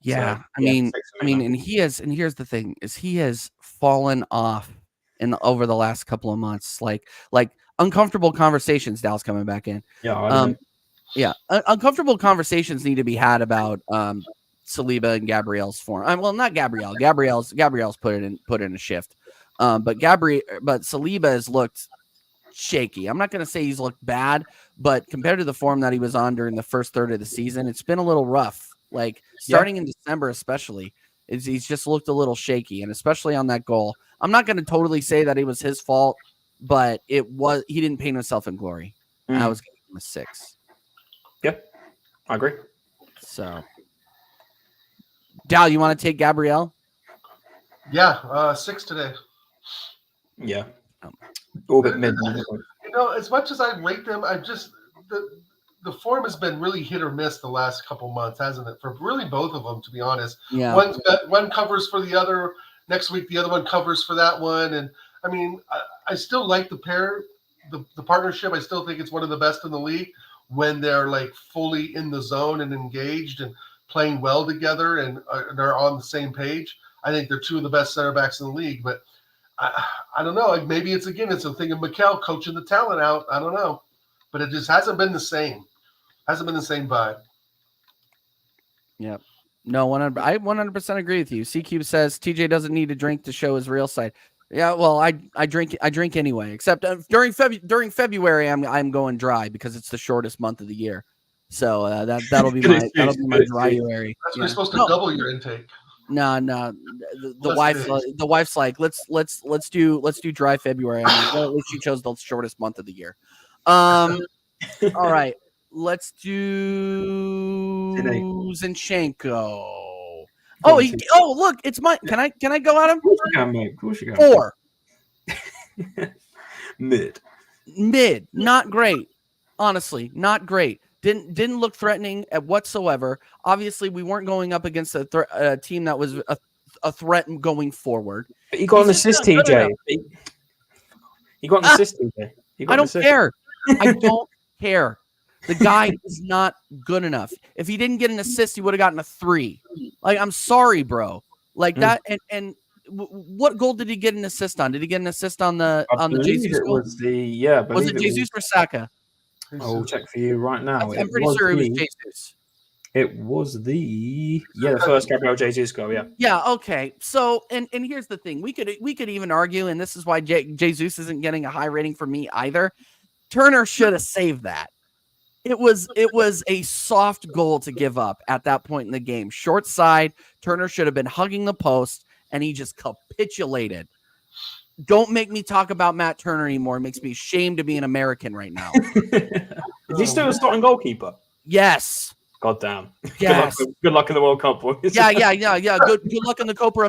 Yeah, so, I mean, and here's the thing: is he has fallen off over the last couple of months, like uncomfortable conversations. Dallas coming back in.
Yeah,
uncomfortable conversations need to be had about Saliba and Gabriel's form. Well, not Gabriel. Gabriel's put in a shift. But Saliba has looked shaky. I'm not going to say he's looked bad, but compared to the form that he was on during the first third of the season, it's been a little rough. Like starting in December, especially, he's just looked a little shaky, and especially on that goal. I'm not going to totally say that it was his fault, but he didn't paint himself in glory. I was giving him a 6.
Yeah, I agree.
So. Dal, you want to take Gabriel?
Yeah, 6 today.
Yeah. A little bit mid.
You know, as much as I rate them, the form has been really hit or miss the last couple months, hasn't it? For really both of them, to be honest.
Yeah.
One covers for the other. Next week, the other one covers for that one. And I mean, I still like the pair, the partnership. I still think it's one of the best in the league when they're like fully in the zone and engaged and playing well together and they're on the same page. I think they're 2 of the best center backs in the league. But I don't know. Like maybe it's a thing of Mikel coaching the talent out. I don't know. But it just hasn't been the same. Hasn't been the same vibe.
Yep. No, I 100% agree with you. C-Cube says TJ doesn't need to drink to show his real side. Yeah, well, I drink anyway. Except during February, I'm going dry because it's the shortest month of the year. So that'll be my dryuary.
That's you're supposed to double your intake.
No. The wife's like, let's do dry February. I'm like, well, at least she chose the shortest month of the year. All right. Let's do Zinchenko. Look, it's my. Can I go at him?
Of course you can.
4.
Mid.
Not great. Honestly, not great. Didn't look threatening whatsoever. Obviously, we weren't going up against a team that was a threat going forward.
But he got an assist, TJ. He got an assist, TJ.
I don't care. I don't care. The guy is not good enough. If he didn't get an assist, he would have gotten a 3. Like, I'm sorry, bro. Like that. And what goal did he get an assist on? Did he get an assist on the Jesus goal?
Was it
Jesus or Saka?
I'll check for you right now.
I'm pretty sure it was Jesus.
It was the first Gabriel Jesus goal. Yeah.
Yeah. Okay. So, and here's the thing: we could even argue, and this is why Jesus isn't getting a high rating from me either. Turner should have saved that. It was a soft goal to give up at that point in the game. Short side, Turner should have been hugging the post, and he just capitulated. Don't make me talk about Matt Turner anymore. It makes me ashamed to be an American right now.
Is he still a starting goalkeeper?
Yes.
God damn.
Yes.
Good luck in the World Cup, boys.
Yeah. Good luck in the Copa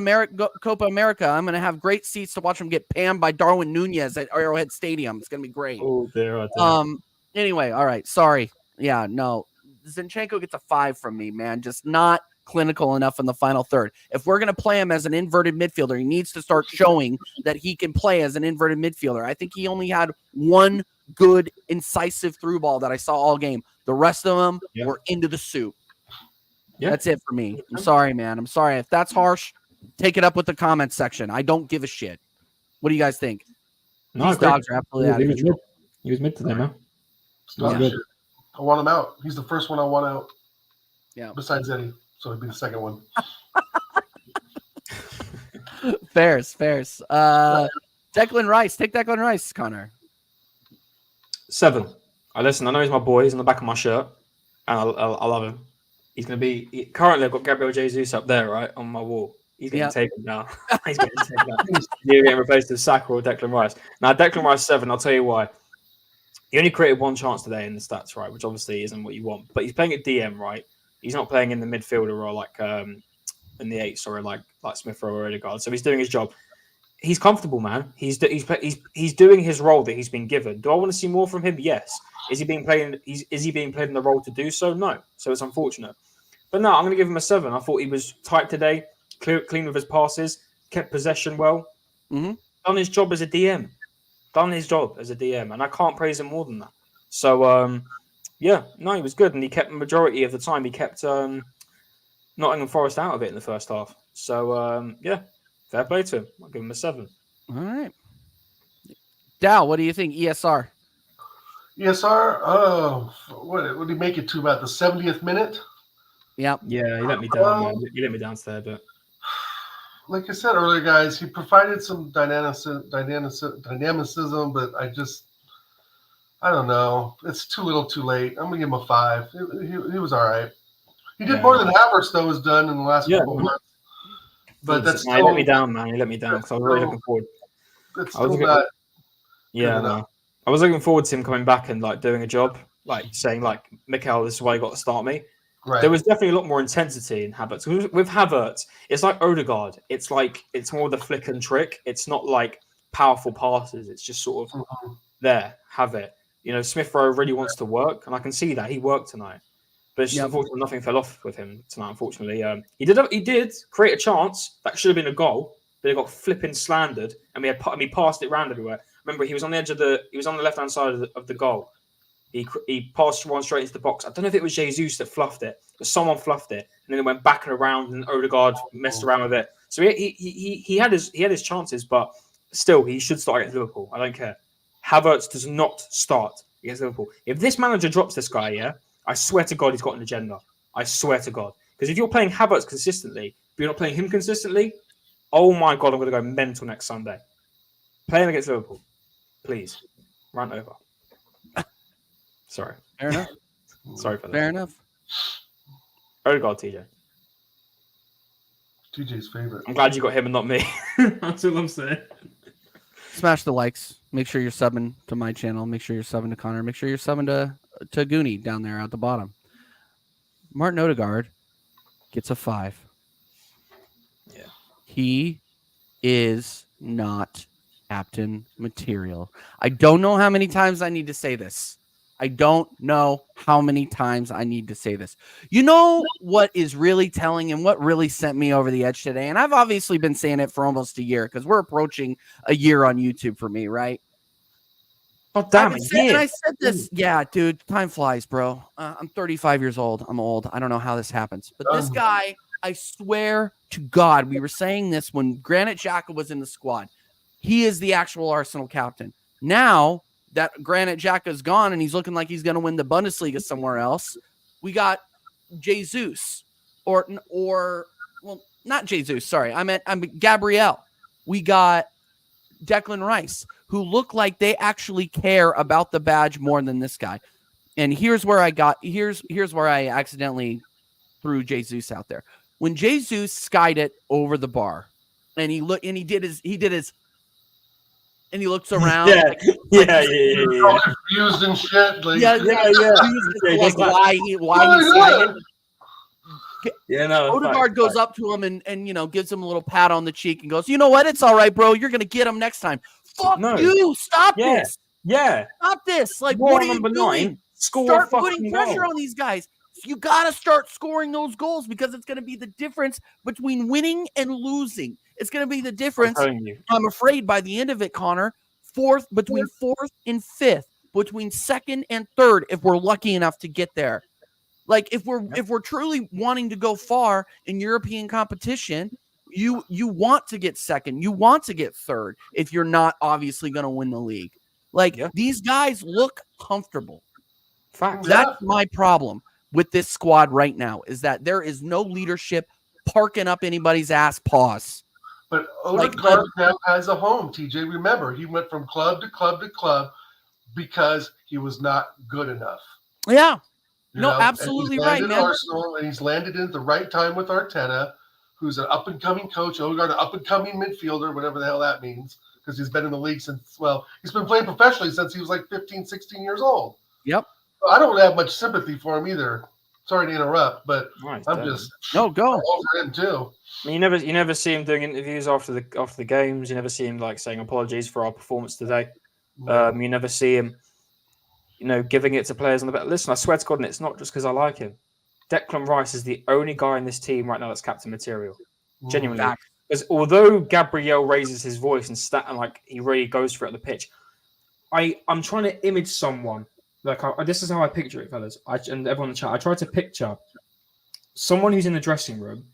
America. I'm gonna have great seats to watch him get pammed by Darwin Nunez at Arrowhead Stadium. It's gonna be great.
Oh dear, oh dear.
Anyway, all right. Sorry. Yeah, no. Zinchenko gets a 5 from me, man. Just not clinical enough in the final third. If we're going to play him as an inverted midfielder, he needs to start showing that he can play as an inverted midfielder. I think he only had one good, incisive through ball that I saw all game. The rest of them were into the soup. Yeah. That's it for me. I'm sorry, man. I'm sorry. If that's harsh, take it up with the comments section. I don't give a shit. What do you guys think?
No,
these dogs are absolutely out of control.
He was mid today, man.
Yeah. I want him out. He's the first one I want out.
Yeah.
Besides Eddie. So he'd be the second one.
Fairs. Declan Rice. Take Declan Rice, Connor.
7. I know he's my boy. He's on the back of my shirt. And I love him. He's going to be... Currently, I've got Gabriel Jesus up there, right, on my wall. He's getting taken down. He's getting taken down. He's getting replaced with Saka or Declan Rice. Now, Declan Rice 7, I'll tell you why. He only created one chance today in the stats, right, which obviously isn't what you want. But he's playing at DM, right? He's not playing in the midfielder or like in the 8, sorry, like Smith Rowe or Odegaard. So he's doing his job. He's comfortable, man. He's doing his role that he's been given. Do I want to see more from him? Yes. Is he being played in the role to do so? No. So it's unfortunate. But no, I'm going to give him a 7. I thought he was tight today, clean with his passes, kept possession well, done his job as a DM. And I can't praise him more than that. So, he was good, and he kept the majority of the time. He kept Nottingham Forest out of it in the first half. So, fair play to him. I'll give him a 7.
All right. Dow, what do you think? ESR?
ESR, what did he make it to, about the 70th minute?
Yep.
Yeah, he let me down, man. He let me down there, but...
Like I said earlier, guys, he provided some dynamicism, but I don't know. It's too little too late. I'm going to give him a 5. He was all right. He did more than Havertz, though, has done in the last couple of months. But that's still...
He let me down, man. He let me down because I was really looking forward.
It's still not...
Yeah, no. I was looking forward to him coming back and like doing a job, like saying like, Mikel, this is why you got to start me.
Right.
There was definitely a lot more intensity in Havertz. With Havertz, it's like Odegaard. It's more the flick and trick. It's not like powerful passes. It's just sort of there, have it. You know, Smith Rowe really wants to work, and I can see that he worked tonight. But it's just unfortunately nothing fell off with him tonight. Unfortunately, he did create a chance that should have been a goal, but it got flipping slandered, and we passed it around everywhere. Remember, he was on the left hand side of the goal. He passed one straight into the box. I don't know if it was Jesus that fluffed it, but someone fluffed it, and then it went back and around, and Odegaard messed around with it. So he had his chances, but still, he should start against Liverpool. I don't care. Havertz does not start against Liverpool. If this manager drops this guy, I swear to God, he's got an agenda. I swear to God, because if you're playing Havertz consistently, but you're not playing him consistently, oh my God, I'm going to go mental next Sunday. Play him against Liverpool, please. Run over. Sorry.
Fair enough.
Sorry for that.
Fair enough.
Odegaard, TJ.
TJ's favorite.
I'm glad you got him and not me. That's all I'm saying.
Smash the likes. Make sure you're subbing to my channel. Make sure you're subbing to Connor. Make sure you're subbing to Goonie down there at the bottom. Martin Odegaard gets a 5.
Yeah.
He is not captain material. I don't know how many times I need to say this. You know what is really telling and what really sent me over the edge today? And I've obviously been saying it for almost a year because we're approaching a year on YouTube for me, right?
Oh, damn it.
And I said this. Yeah, dude, time flies, bro. I'm 35 years old. I'm old. I don't know how this happens. But this guy, I swear to God, we were saying this when Granit Xhaka was in the squad. He is the actual Arsenal captain. Now that Granit Xhaka is gone and he's looking like he's going to win the Bundesliga somewhere else, we got Jesus or not Jesus. Sorry, I'm Gabriel. We got Declan Rice, who look like they actually care about the badge more than this guy. And here's where I accidentally threw Jesus out there. When Jesus skied it over the bar, and he looked and he did his and he looks around
Yeah,
like
He's all confused and shit. Like,
yeah.
Yeah,
Why he
Oh,
skied it.
yeah, no.
Odegaard goes up to him and gives him a little pat on the cheek and goes, you know what? It's all right, bro. You're gonna get him next time. Fuck
No.
you! Stop
Yeah.
this!
Yeah.
Stop this! Like,
War
what are you
number
doing?
9. Score
Start
a fucking
putting pressure
goal.
on these guys. You gotta start scoring those goals because it's gonna be the difference between winning and losing. It's gonna be the difference.
I'm telling you.
I'm afraid by the end of it, Connor, between fourth and fifth, between second and third, if we're lucky enough to get there. Like if we're truly wanting to go far in European competition, you want to get second, you want to get third if you're not obviously going to win the league. Like these guys look comfortable.
Fact.
That's my problem with this squad right now is that there is no leadership parking up anybody's ass paws.
But Odegaard now has a home, TJ. Remember, he went from club to club to club because he was not good enough.
Yeah.
You
no,
know?
absolutely right, man.
Arsenal, and he's landed in at the right time with Arteta, who's an up-and-coming coach. Odegaard, an up-and-coming midfielder, whatever the hell that means, because he's been in the league since, well, he's been playing professionally since he was like 15, 16 years old.
Yep.
So I don't have much sympathy for him either. Sorry to interrupt, but I'm just
go
over him too.
I mean, you never see him doing interviews after the games. You never see him like saying apologies for our performance today. You never see him, giving it to players on the back. Listen, I swear to God, and it's not just because I like him. Declan Rice is the only guy in this team right now that's captain material. Genuinely. Because although Gabriel raises his voice and like he really goes for it on the pitch, I'm trying to image someone. Like this is how I picture it, fellas. And everyone in the chat, I try to picture someone who's in the dressing room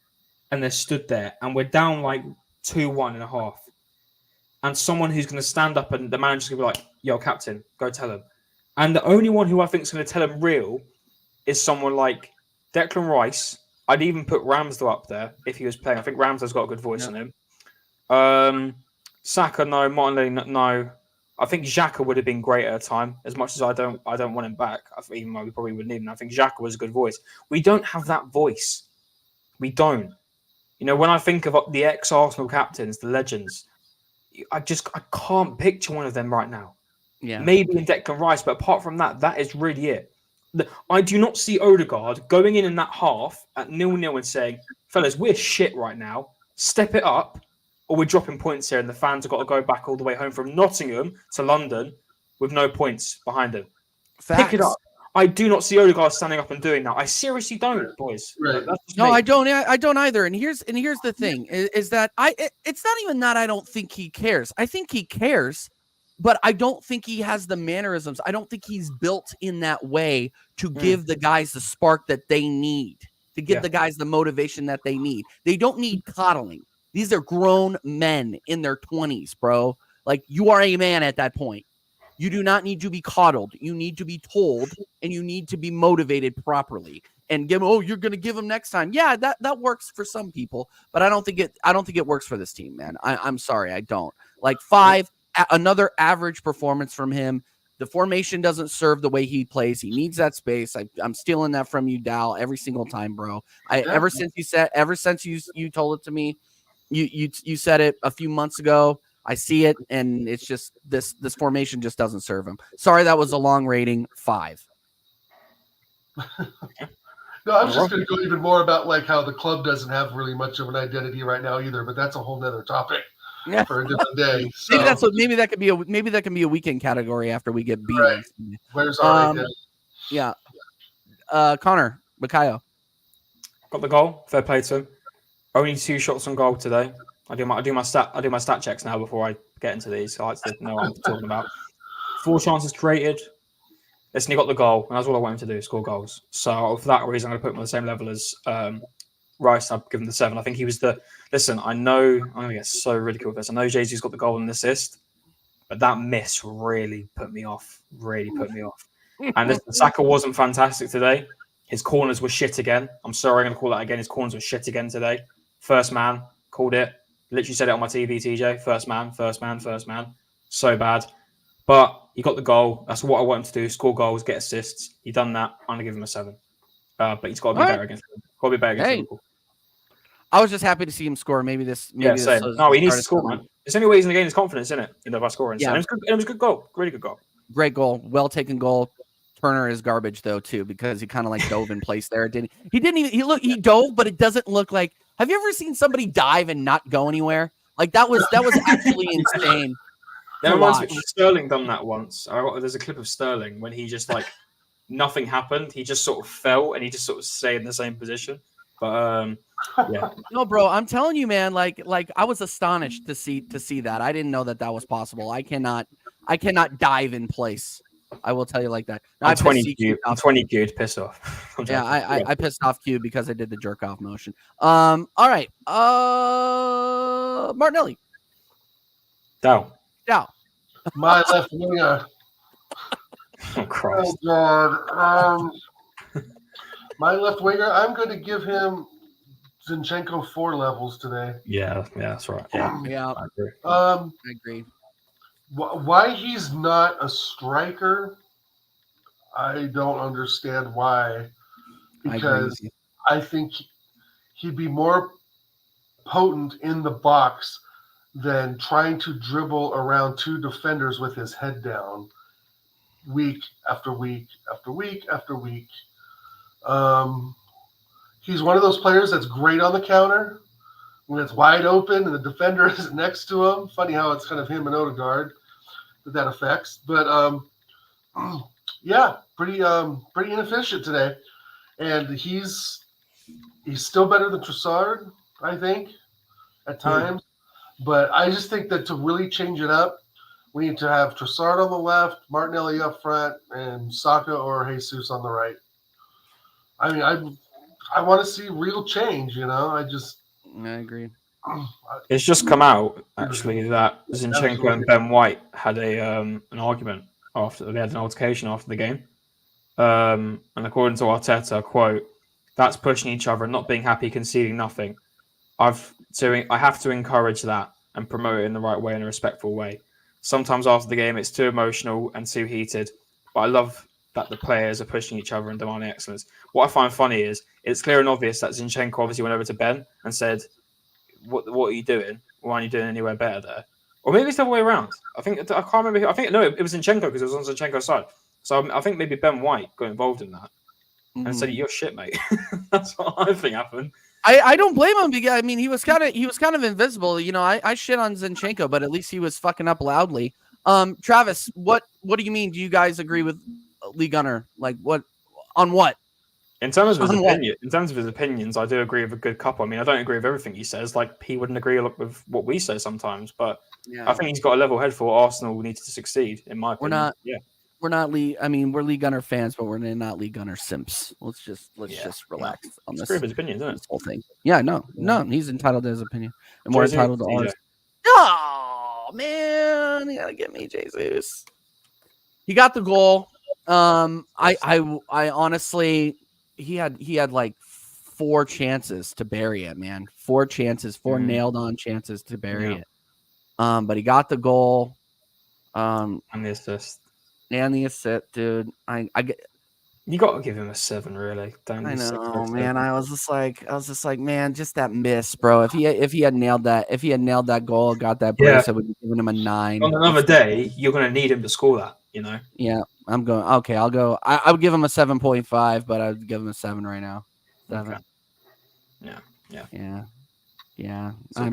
and they're stood there and we're down like 2-1 in a half. And someone who's going to stand up and the manager's going to be like, yo, captain, go tell him. And the only one who I think is going to tell him real is someone like Declan Rice. I'd even put Ramsdale up there if he was playing. I think Ramsdale's got a good voice on him. Saka, no. Martinelli, no. I think Xhaka would have been great at a time. As much as I don't want him back, even though we probably would need him. I think Xhaka was a good voice. We don't have that voice. We don't. When I think of the ex-Arsenal captains, the legends, I can't picture one of them right now.
Yeah.
Maybe in Declan Rice, but apart from that, that is really it. I do not see Odegaard going in that half at 0-0 and saying, fellas, we're shit right now. Step it up, or we're dropping points here and the fans have got to go back all the way home from Nottingham to London with no points behind them.
Facts.
Pick it up. I do not see Odegaard standing up and doing that. I seriously don't, boys.
Right.
No, I don't. I don't either. And here's the thing: is that it's not even that I don't think he cares. I think he cares, but I don't think he has the mannerisms. I don't think he's built in that way to give the guys the spark that they need, to give the guys the motivation that they need. They don't need coddling. These are grown men in their 20s, bro. Like, you are a man at that point. You do not need to be coddled. You need to be told, and you need to be motivated properly. And give, you're going to give them next time. Yeah, that works for some people, but I don't think it works for this team, man. I'm sorry, I don't. Like, another average performance from him. The formation doesn't serve the way he plays. He needs that space. I'm stealing that from you, Dal, every single time, bro. Ever since you told it to me, you said it a few months ago. I see it, and it's just this formation just doesn't serve him. Sorry, that was a long rating. 5.
No, I was just going to go even more about like how the club doesn't have really much of an identity right now either, but that's a whole nother topic for a different day. So,
maybe that can be a weekend category after we get beat.
Right. Where's our identity?
Yeah. Connor Makayo
got the goal. Fair play to him. Only 2 shots on goal today. I do my stat checks now before I get into these. I like to know what I'm talking about. 4 chances created. Listen, he got the goal, and that's all I want him to do, score goals. So for that reason, I'm going to put him on the same level as Rice. I've given the 7. I think he was the... Listen, I know... I'm going to get so ridiculed with this. I know Jesus got the goal and assist, but that miss really put me off. Really put me off. And listen, Saka wasn't fantastic today. His corners were shit again. I'm sorry, I'm going to call that again. His corners were shit again today. First man, called it. Literally said it on my TV, TJ. First man. So bad. But He got the goal. That's what I want him to do: score goals, get assists. He done that. I'm gonna give him a 7. But he's got to be better against. Got to be better against Liverpool.
I was just happy to see him score. Maybe this.
Same. No, he needs to score,
man.
man. It's the only way he's going to gain his confidence, isn't it? By scoring.
Yeah.
And it was a good goal. Really good goal.
Great goal. Well taken goal. Turner is garbage though too, because he kind of like dove in place there. He didn't even he dove, but it doesn't look like. Have you ever seen somebody dive and not go anywhere? Like that was actually insane.
That reminds me, Sterling done that once. There's a clip of Sterling when he just like nothing happened. He just sort of fell and he just sort of stayed in the same position. But yeah.
No, bro, I'm telling you, man. Like I was astonished to see that. I didn't know that was possible. I cannot dive in place. I will tell you like that.
I'm 20 Q. Pissed off.
Yeah, I pissed off Q because I did the jerk off motion. All right. Martinelli.
Dow.
My left winger.
Oh, Christ.
Oh, God. My left winger, I'm going to give him Zinchenko 4 levels today.
Yeah, that's right. Yeah.
I agree.
Why he's not a striker, I don't understand why. Because I think he'd be more potent in the box than trying to dribble around 2 defenders with his head down week after week after week after week. He's one of those players that's great on the counter when it's wide open and the defender is next to him. Funny how it's kind of him and Odegaard that affects. But yeah, pretty inefficient today. And he's still better than Trossard, I think, at times. But I just think that to really change it up, we need to have Trossard on the left, Martinelli up front, and Saka or Jesus on the right. I mean, I want to see real change, I
agree.
It's just come out, actually, that Zinchenko and Ben White had an argument they had an altercation after the game. And according to Arteta, quote, "That's pushing each other and not being happy, conceding nothing. I have to encourage that and promote it in the right way, in a respectful way. Sometimes after the game, it's too emotional and too heated, but I love that the players are pushing each other and demanding excellence." What I find funny is it's clear and obvious that Zinchenko obviously went over to Ben and said, What are you doing? Why aren't you doing anywhere better there? Or maybe it's the other way around. I can't remember. It was Zinchenko because it was on Zinchenko's side. So I think maybe Ben White got involved in that and said, "You're shit, mate." That's what I think happened.
I don't blame him because I mean he was kind of invisible. I shit on Zinchenko, but at least he was fucking up loudly. Travis, what do you mean? Do you guys agree with Lee Gunner? Like what on what?
In terms of his opinions, I do agree with a good couple. I mean, I don't agree with everything he says. Like he wouldn't agree with what we say sometimes, but I think he's got a level head for what Arsenal needs to succeed. In my opinion,
we're not Lee. I mean, we're Lee Gunner fans, but we're not Lee Gunner simps. Let's just relax on this.
Agree with his opinion, isn't it?
This whole thing. Yeah, no, he's entitled to his opinion, and we're entitled to ours. Oh man, you gotta get me, Jesus. He got the goal. I honestly. He had like 4 chances to bury it, man. 4 chances, 4 nailed on chances to bury it. But he got the goal.
And the assist.
And the assist, dude.
You got to give him a 7, really.
I know, man. I was just like, man, just that miss, bro. If he had nailed that goal, got that brace, I would have given him a 9.
On another day, you're going to need him to score that,
Yeah, I'm going. Okay, I'll go. I would give him a 7.5, but I would give him a 7 right now. 7.
Okay.
Yeah.
So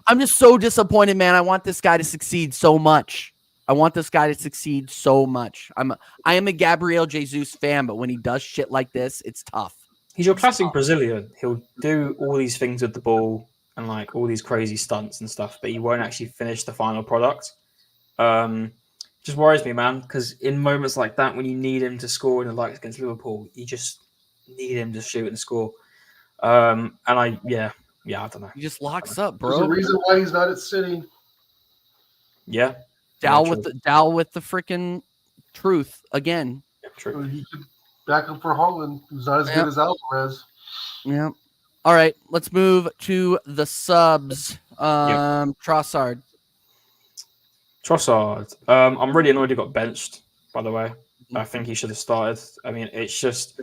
I'm just so disappointed, man. I want this guy to succeed so much. I am a Gabriel Jesus fan, but when he does shit like this, it's tough.
He's your classic Brazilian. He'll do all these things with the ball and like all these crazy stunts and stuff, but he won't actually finish the final product. Just worries me, man, because in moments like that, when you need him to score in the likes against Liverpool, you just need him to shoot and score. I don't know.
He just locks up, bro.
There's a reason why he's not at City.
Yeah.
Dow with the freaking truth again.
Yeah, true.
He could back up for Holland, who's not as good as Alvarez.
Yeah. All right, let's move to the subs. Trossard.
Trossard. I'm really annoyed he got benched, by the way. I think he should have started. I mean, it's just...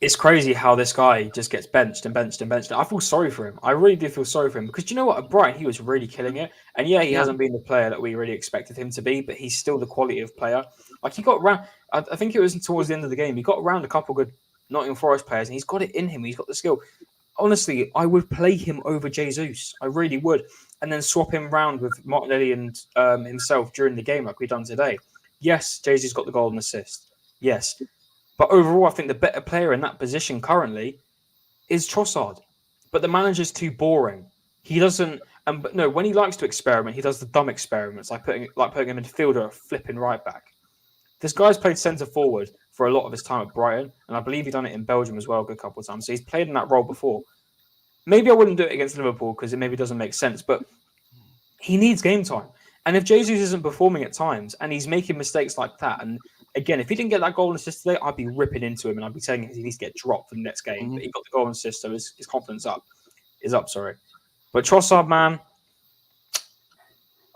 It's crazy how this guy just gets benched and benched and benched. I feel sorry for him. I really do feel sorry for him because you know what? At Brighton, he was really killing it. And yeah, he hasn't been the player that we really expected him to be, but he's still the quality of player. Like he got around, I think it was towards the end of the game, he got around a couple good Nottingham Forest players and he's got it in him. He's got the skill. Honestly, I would play him over Jesus. I really would. And then swap him around with Martinelli and himself during the game like we've done today. Yes, Jesus got the golden assist. Yes. But overall, I think the better player in that position currently is Trossard. But the manager's too boring. He doesn't. But no, when he likes to experiment, he does the dumb experiments, like putting him in midfielder or flipping right back. This guy's played centre forward for a lot of his time at Brighton, and I believe he's done it in Belgium as well a good couple of times. So he's played in that role before. Maybe I wouldn't do it against Liverpool because it maybe doesn't make sense, but he needs game time. And if Jesus isn't performing at times and he's making mistakes like that, and again, if he didn't get that goal and assist today, I'd be ripping into him and I'd be saying he needs to get dropped for the next game. But he got the goal and assist, so his confidence is up. But Trossard, man,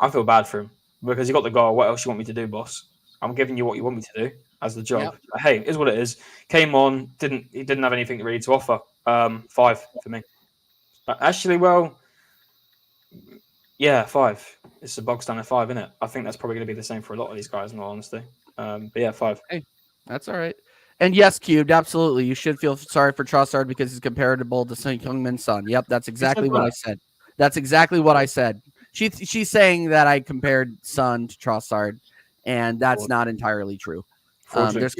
I feel bad for him because he got the goal. What else you want me to do, boss? I'm giving you what you want me to do as the job. Yep. Hey, it is what it is. Came on, he didn't have anything really to offer. 5 for me. But actually, well, yeah, 5. It's a bog standard 5, isn't it? I think that's probably going to be the same for a lot of these guys, in all honesty. But yeah, 5.
Hey, that's all right. And yes, Cubed, absolutely. You should feel sorry for Trossard because he's comparable to St. Youngman's son. Yep, that's exactly what I said. That's exactly what I said. She's saying that I compared Son to Trossard, and that's not entirely true. There's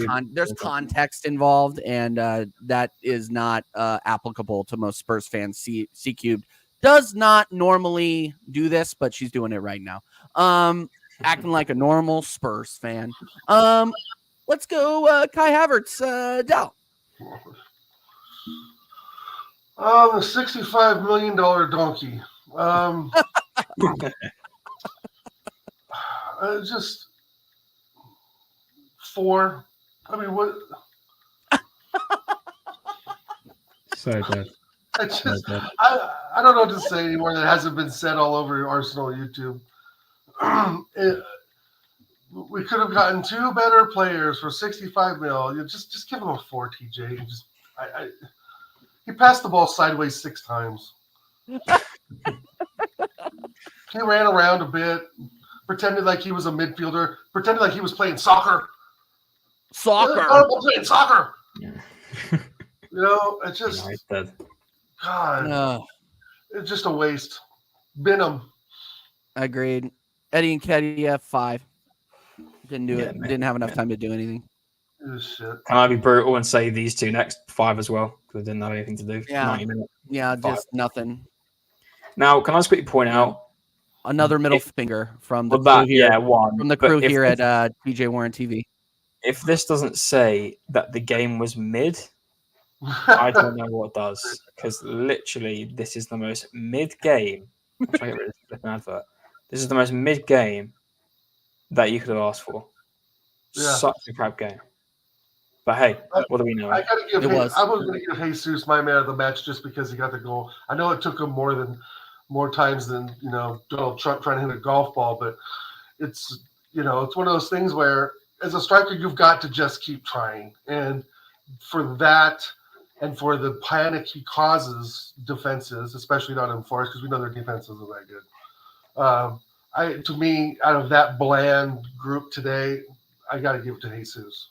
context involved, and that is not applicable to most Spurs fans. C Cubed does not normally do this, but she's doing it right now. Acting like a normal Spurs fan. Let's go Kai Havertz, Dal.
The $65 million donkey. Just 4. I mean, what?
So good.
I don't know what to say anymore that hasn't been said all over Arsenal YouTube. We could have gotten 2 better players for 65 mil. You just give him a 4, TJ. He passed the ball sideways 6 times. He ran around a bit, pretended like he was a midfielder, pretended like he was playing soccer. Playing soccer. It's just God. It's just a waste. Bin him.
Agreed. Eddie and Kedia 5. Didn't do it. Man. Didn't have enough time to do anything.
Shit.
Can I be brutal and say these 2 next 5 as well? Because I didn't have anything to do.
Yeah.
90 minutes.
Yeah, 5. Just nothing.
Now, can I just quickly point out
another middle finger from the crew here?
Yeah, one
from the crew here at TJ Warren TV.
If this doesn't say that the game was mid, I don't know what does. Because literally, this is the most mid game. I'm trying to get rid of this flipping advert. This is the most mid game that you could have asked for. Yeah. Such a crap game. But hey, what do we know?
I was going to give Jesus my man of the match just because he got the goal. I know it took him more times than Donald Trump trying to hit a golf ball, but it's it's one of those things where as a striker you've got to just keep trying, and for that and for the panic he causes defenses, especially not in Forest because we know their defenses are that good. To me, out of that bland group today, I got to give it to Jesus.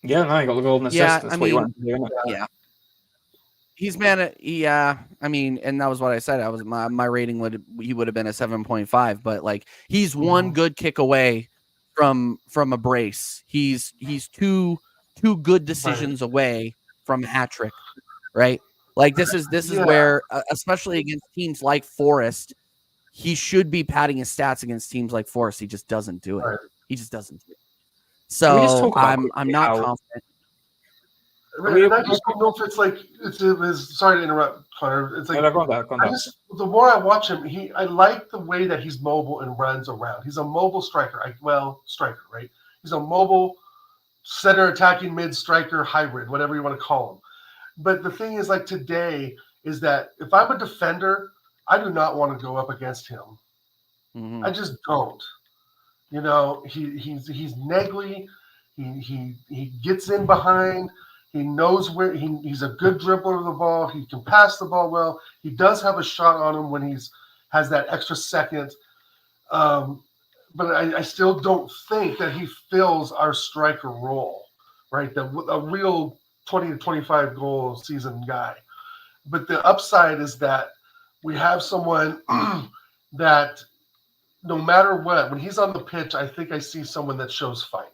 Yeah, no, he got the golden assist.
Yeah,
That's what you want to do, isn't it?
Yeah. He's I mean, and that was what I said. My rating would have been a 7.5, but like he's one good kick away from a brace. He's 2 good decisions away from a hat trick, right? Like this is where, especially against teams like Forest, he should be padding his stats against teams like Forest. He just doesn't do it. Right. He just doesn't do it. So I'm not confident.
I just don't know if it's like sorry to interrupt, Connor. It's like the more I watch him, I like the way that he's mobile and runs around. He's a mobile striker. Striker, right? He's a mobile center attacking mid striker hybrid, whatever you want to call him. But the thing is, like today, is that if I'm a defender, I do not want to go up against him.
Mhm.
I just don't. You know, he's niggly. He gets in behind. He knows where he's a good dribbler of the ball. He can pass the ball well. He does have a shot on him when has that extra second. But I still don't think that he fills our striker role, right? A real 20 to 25 goal season guy. But the upside is that we have someone that no matter what, when he's on the pitch, I think I see someone that shows fight.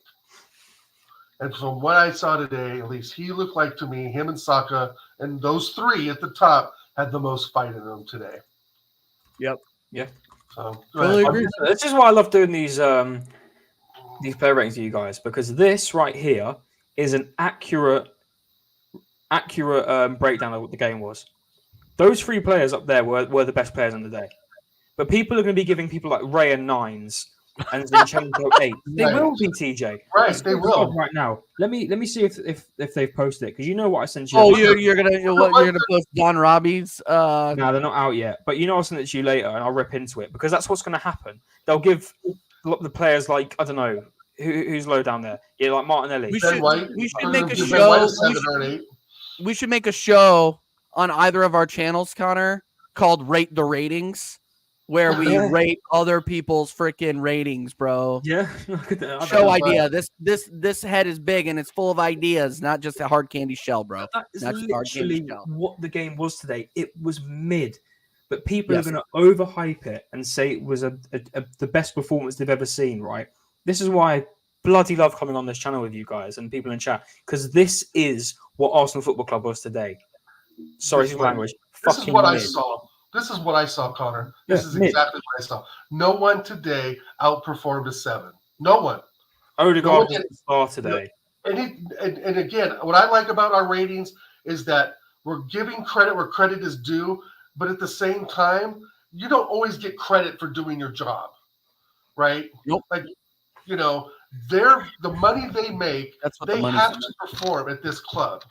And from what I saw today, at least he looked like to me, him and Saka, and those three at the top had the most fight in them today.
Yep.
Yeah.
So
Totally agree.
This is why I love doing these player ratings to you guys, because this right here is an accurate breakdown of what the game was. Those three players up there were the best players on the day. But people are going to be giving people like Ray and 9s and Zinchenko 8. They
Right.
will be, TJ.
Right,
It's
they
so
will.
good right now. Let me see if they've posted it, because you know what I sent you.
Oh, you're gonna post Don Robbie's?
No, they're not out yet. But you know I'll send it to you later, and I'll rip into it, because that's what's going to happen. They'll give the players like, I don't know who's low down there. Yeah, like Martinelli.
We
Ben
should
White,
make a
Ben
show.
White a 7 or an 8.
We should make a show on either of our channels, Connor, called Rate the Ratings, where we
Yeah.
rate other people's freaking ratings, bro.
Yeah, look at that.
Show idea. This head is big and it's full of ideas, not just a hard candy shell, bro.
That is
Not just a hard candy
literally
shell.
what the game was today. It was mid, but people
Yes.
are going to overhype it and say it was the best performance they've ever seen. Right? This is why I bloody love coming on this channel with you guys and people in chat, because this is what Arsenal Football Club was today. Sorry,
This
excuse
is
my language.
This is
Fucking
what I
mid.
saw. This is what I saw, Connor. This
Yeah,
is
mid.
exactly what I saw. No one today outperformed a 7. No one.
Odegaard
No,
was the star today.
And again, what I like about our ratings is that we're giving credit where credit is due, but at the same time, you don't always get credit for doing your job, right?
Nope.
Like, the money they make,
That's what
they
the money's
have
for.
to perform at this club.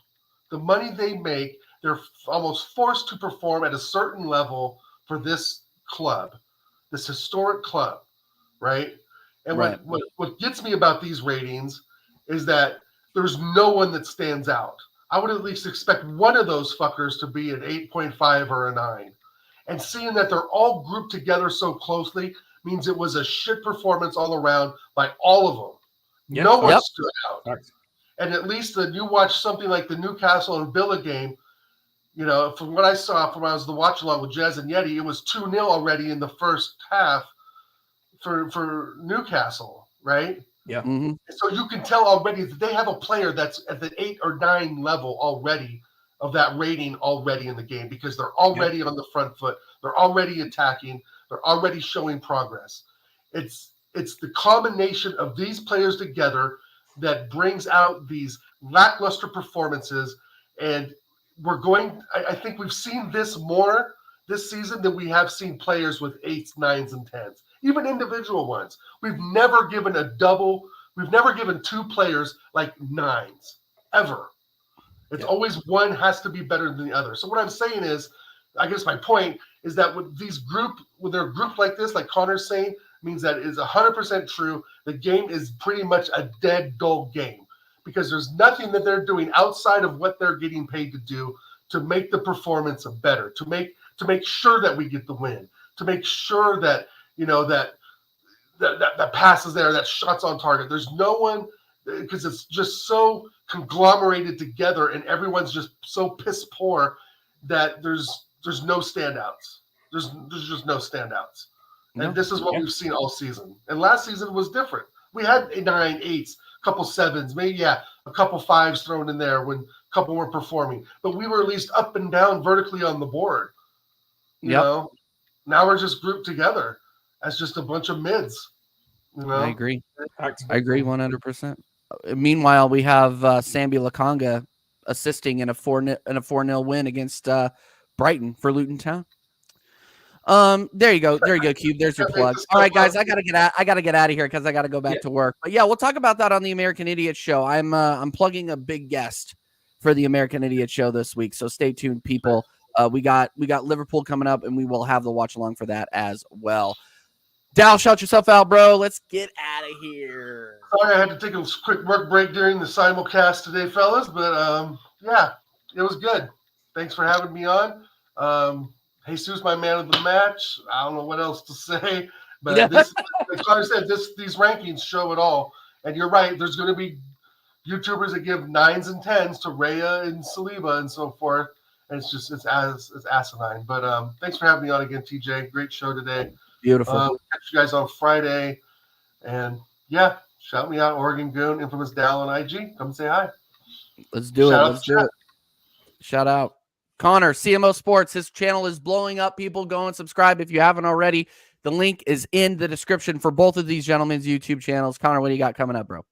The money they make, they're almost forced to perform at a certain level for this club, this historic club, right? And
Right.
what gets me about these ratings is that there's no one that stands out. I would at least expect one of those fuckers to be an 8.5 or a 9. And seeing that they're all grouped together so closely means it was a shit performance all around by all of them.
Yep.
No one
Yep.
stood out.
Facts.
And at least when you watch something like the Newcastle and Villa game, from what I saw from when I was the watch along with Jez and Yeti, it was 2-0 already in the first half for Newcastle, right?
Mm-hmm.
So you can tell already that they have a player that's at the 8 or 9 level already of that rating already in the game, because they're already on the front foot. They're already attacking. They're already showing progress. It's the combination of these players together that brings out these lackluster performances. And I think we've seen this more this season than we have seen players with 8s, 9s, and 10s, even individual ones. We've never given we've never given 2 players like 9s, ever. It's always one has to be better than the other. So what I'm saying is, I guess my point is that when they're grouped like this, like Connor's saying, means that it is 100% true. The game is pretty much a dead, dull game, because there's nothing that they're doing outside of what they're getting paid to do to make the performance better, to make sure that we get the win, to make sure that that pass is there, that shot's on target. There's no one, because it's just so conglomerated together and everyone's just so piss poor that there's no standouts. There's just no standouts. And this is what we've seen all season. And last season was different. We had 9, 8s, a couple 7s, maybe a couple 5s thrown in there when a couple were performing. But we were at least up and down vertically on the board. You know? Now we're just grouped together as just a bunch of mids.
I agree. I agree 100%. Meanwhile, we have Sambi Lakanga assisting in a 4-0 win against Brighton for Luton Town. There you go, Cube. There's your plug. All right, guys, I gotta get out of here because I gotta go back to work. But yeah, we'll talk about that on the American Idiot Show. I'm plugging a big guest for the American Idiot Show this week, so stay tuned, people. We got Liverpool coming up, and we will have the watch along for that as well. Dal, shout yourself out, bro. Let's get out of here.
Sorry, I had to take a quick work break during the simulcast today, fellas. But yeah, it was good. Thanks for having me on. Jesus, my man of the match. I don't know what else to say, but this, like Connor said, these rankings show it all. And you're right. There's going to be YouTubers that give 9s and 10s to Rhea and Saliba and so forth. And it's asinine. But thanks for having me on again, TJ. Great show today.
Beautiful.
Catch you guys on Friday. And yeah, shout me out, Oregon Goon, Infamous Dal on IG. Come say hi.
Let's do it. Let's do it. Shout out. Connor, CMO Sports. His channel is blowing up. People go and subscribe if you haven't already. The link is in the description for both of these gentlemen's YouTube channels. Connor, what do you got coming up, bro?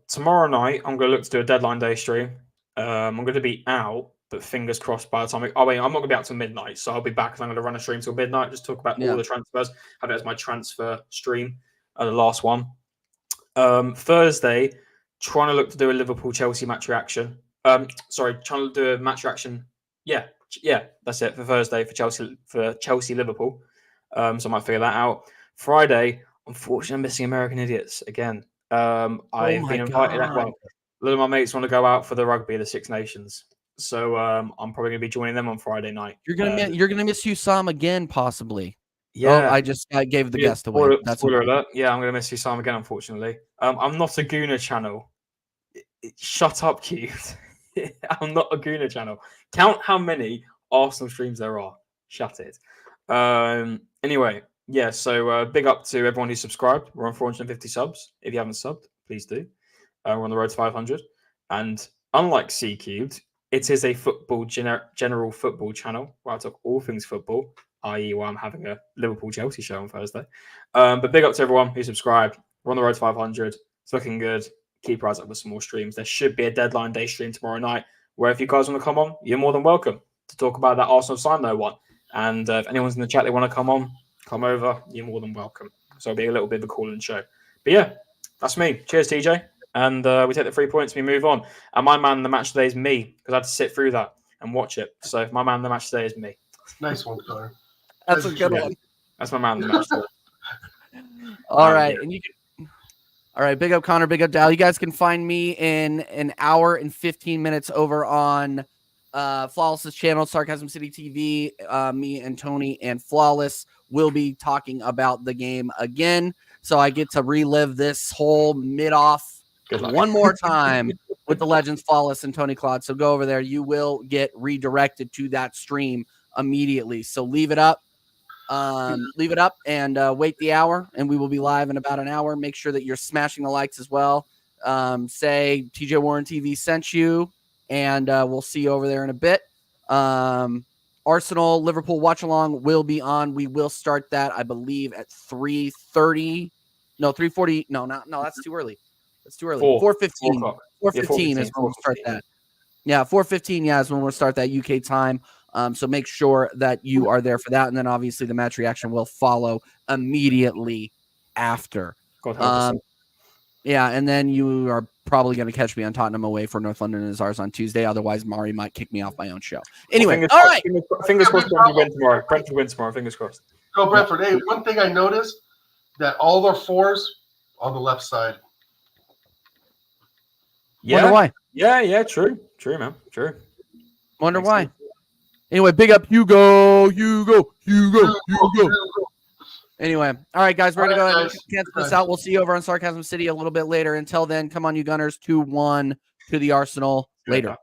Tomorrow night, I'm going to look to do a deadline day stream. I'm going to be out, but fingers crossed by the time I'm not going to be out till midnight, so I'll be back. I'm going to run a stream till midnight, just talk about all the transfers. Have it as my transfer stream, the last one. Thursday, trying to look to do a Liverpool-Chelsea match reaction. Trying to do a match reaction. Yeah, that's it for Thursday for Chelsea Liverpool. So I might figure that out. Friday, unfortunately, I'm missing American Idiots again. I've been invited. Well, a lot of my mates want to go out for the rugby, the Six Nations. So I'm probably going to be joining them on Friday night.
You're gonna miss Usam again, possibly.
Yeah,
I gave the guest away.
Spoiler alert. Yeah, I'm going to miss Usam again, unfortunately. I'm not a Guna channel. Shut up, Cubed. I'm not a Guna channel. Count how many Arsenal streams there are. Shut it. Anyway, yeah, so big up to everyone who subscribed. We're on 450 subs. If you haven't subbed, please do. We're on the road to 500. And unlike C Cubed, it is a football general football channel where I talk all things football, i.e. why I'm having a Liverpool-Chelsea show on Thursday. But big up to everyone who subscribed. We're on the road to 500. It's looking good. Keep your eyes up with some more streams. There should be a deadline day stream tomorrow night where if you guys want to come on, you're more than welcome to talk about that Arsenal sign no one. And if anyone's in the chat they want to come on, come over. You're more than welcome. So it'll be a little bit of a call-in show. But yeah, that's me. Cheers, TJ. And we take the 3 points, we move on. And my man, the match today is me because I had to sit through that and watch it. So my man, the match today is me.
Nice one, Connor.
That's a good one.
That's my man, the match today.
All right, and you can. All right, big up Connor, big up Dal. You guys can find me in an hour and 15 minutes over on Flawless's channel, Sarcasm City TV. Me and Tony and Flawless will be talking about the game again. So I get to relive this whole mid-off one more time with the legends Flawless and Tony Claude. So go over there. You will get redirected to that stream immediately. So leave it up and wait the hour, and we will be live in about an hour. Make sure that you're smashing the likes as well. Say TJ Warren TV sent you, and we'll see you over there in a bit. Arsenal Liverpool watch along will be on. We will start that, I believe, at 3:30. No, 3:40. No, that's too early. That's too early. 4:15. 4:15 is when we'll start that. Yeah, 4:15. Yeah, is when we'll start that UK time. So make sure that you are there for that. And then obviously the match reaction will follow immediately after. Yeah, and then you are probably going to catch me on Tottenham away for North London and ours on Tuesday. Otherwise, Mari might kick me off my own show. Anyway, all right.
Fingers crossed Brentford win tomorrow. Brentford win tomorrow. Fingers crossed.
Go Brentford. Hey, one thing I noticed that all their fours on the left side.
Yeah.
Wonder why.
Yeah. True, man. True.
Wonder why. Anyway, big up Hugo. Anyway, all right, guys, we're going to go ahead and cancel this out. We'll see you over on Sarcasm City a little bit later. Until then, come on, you Gunners, 2-1 to the Arsenal. Later.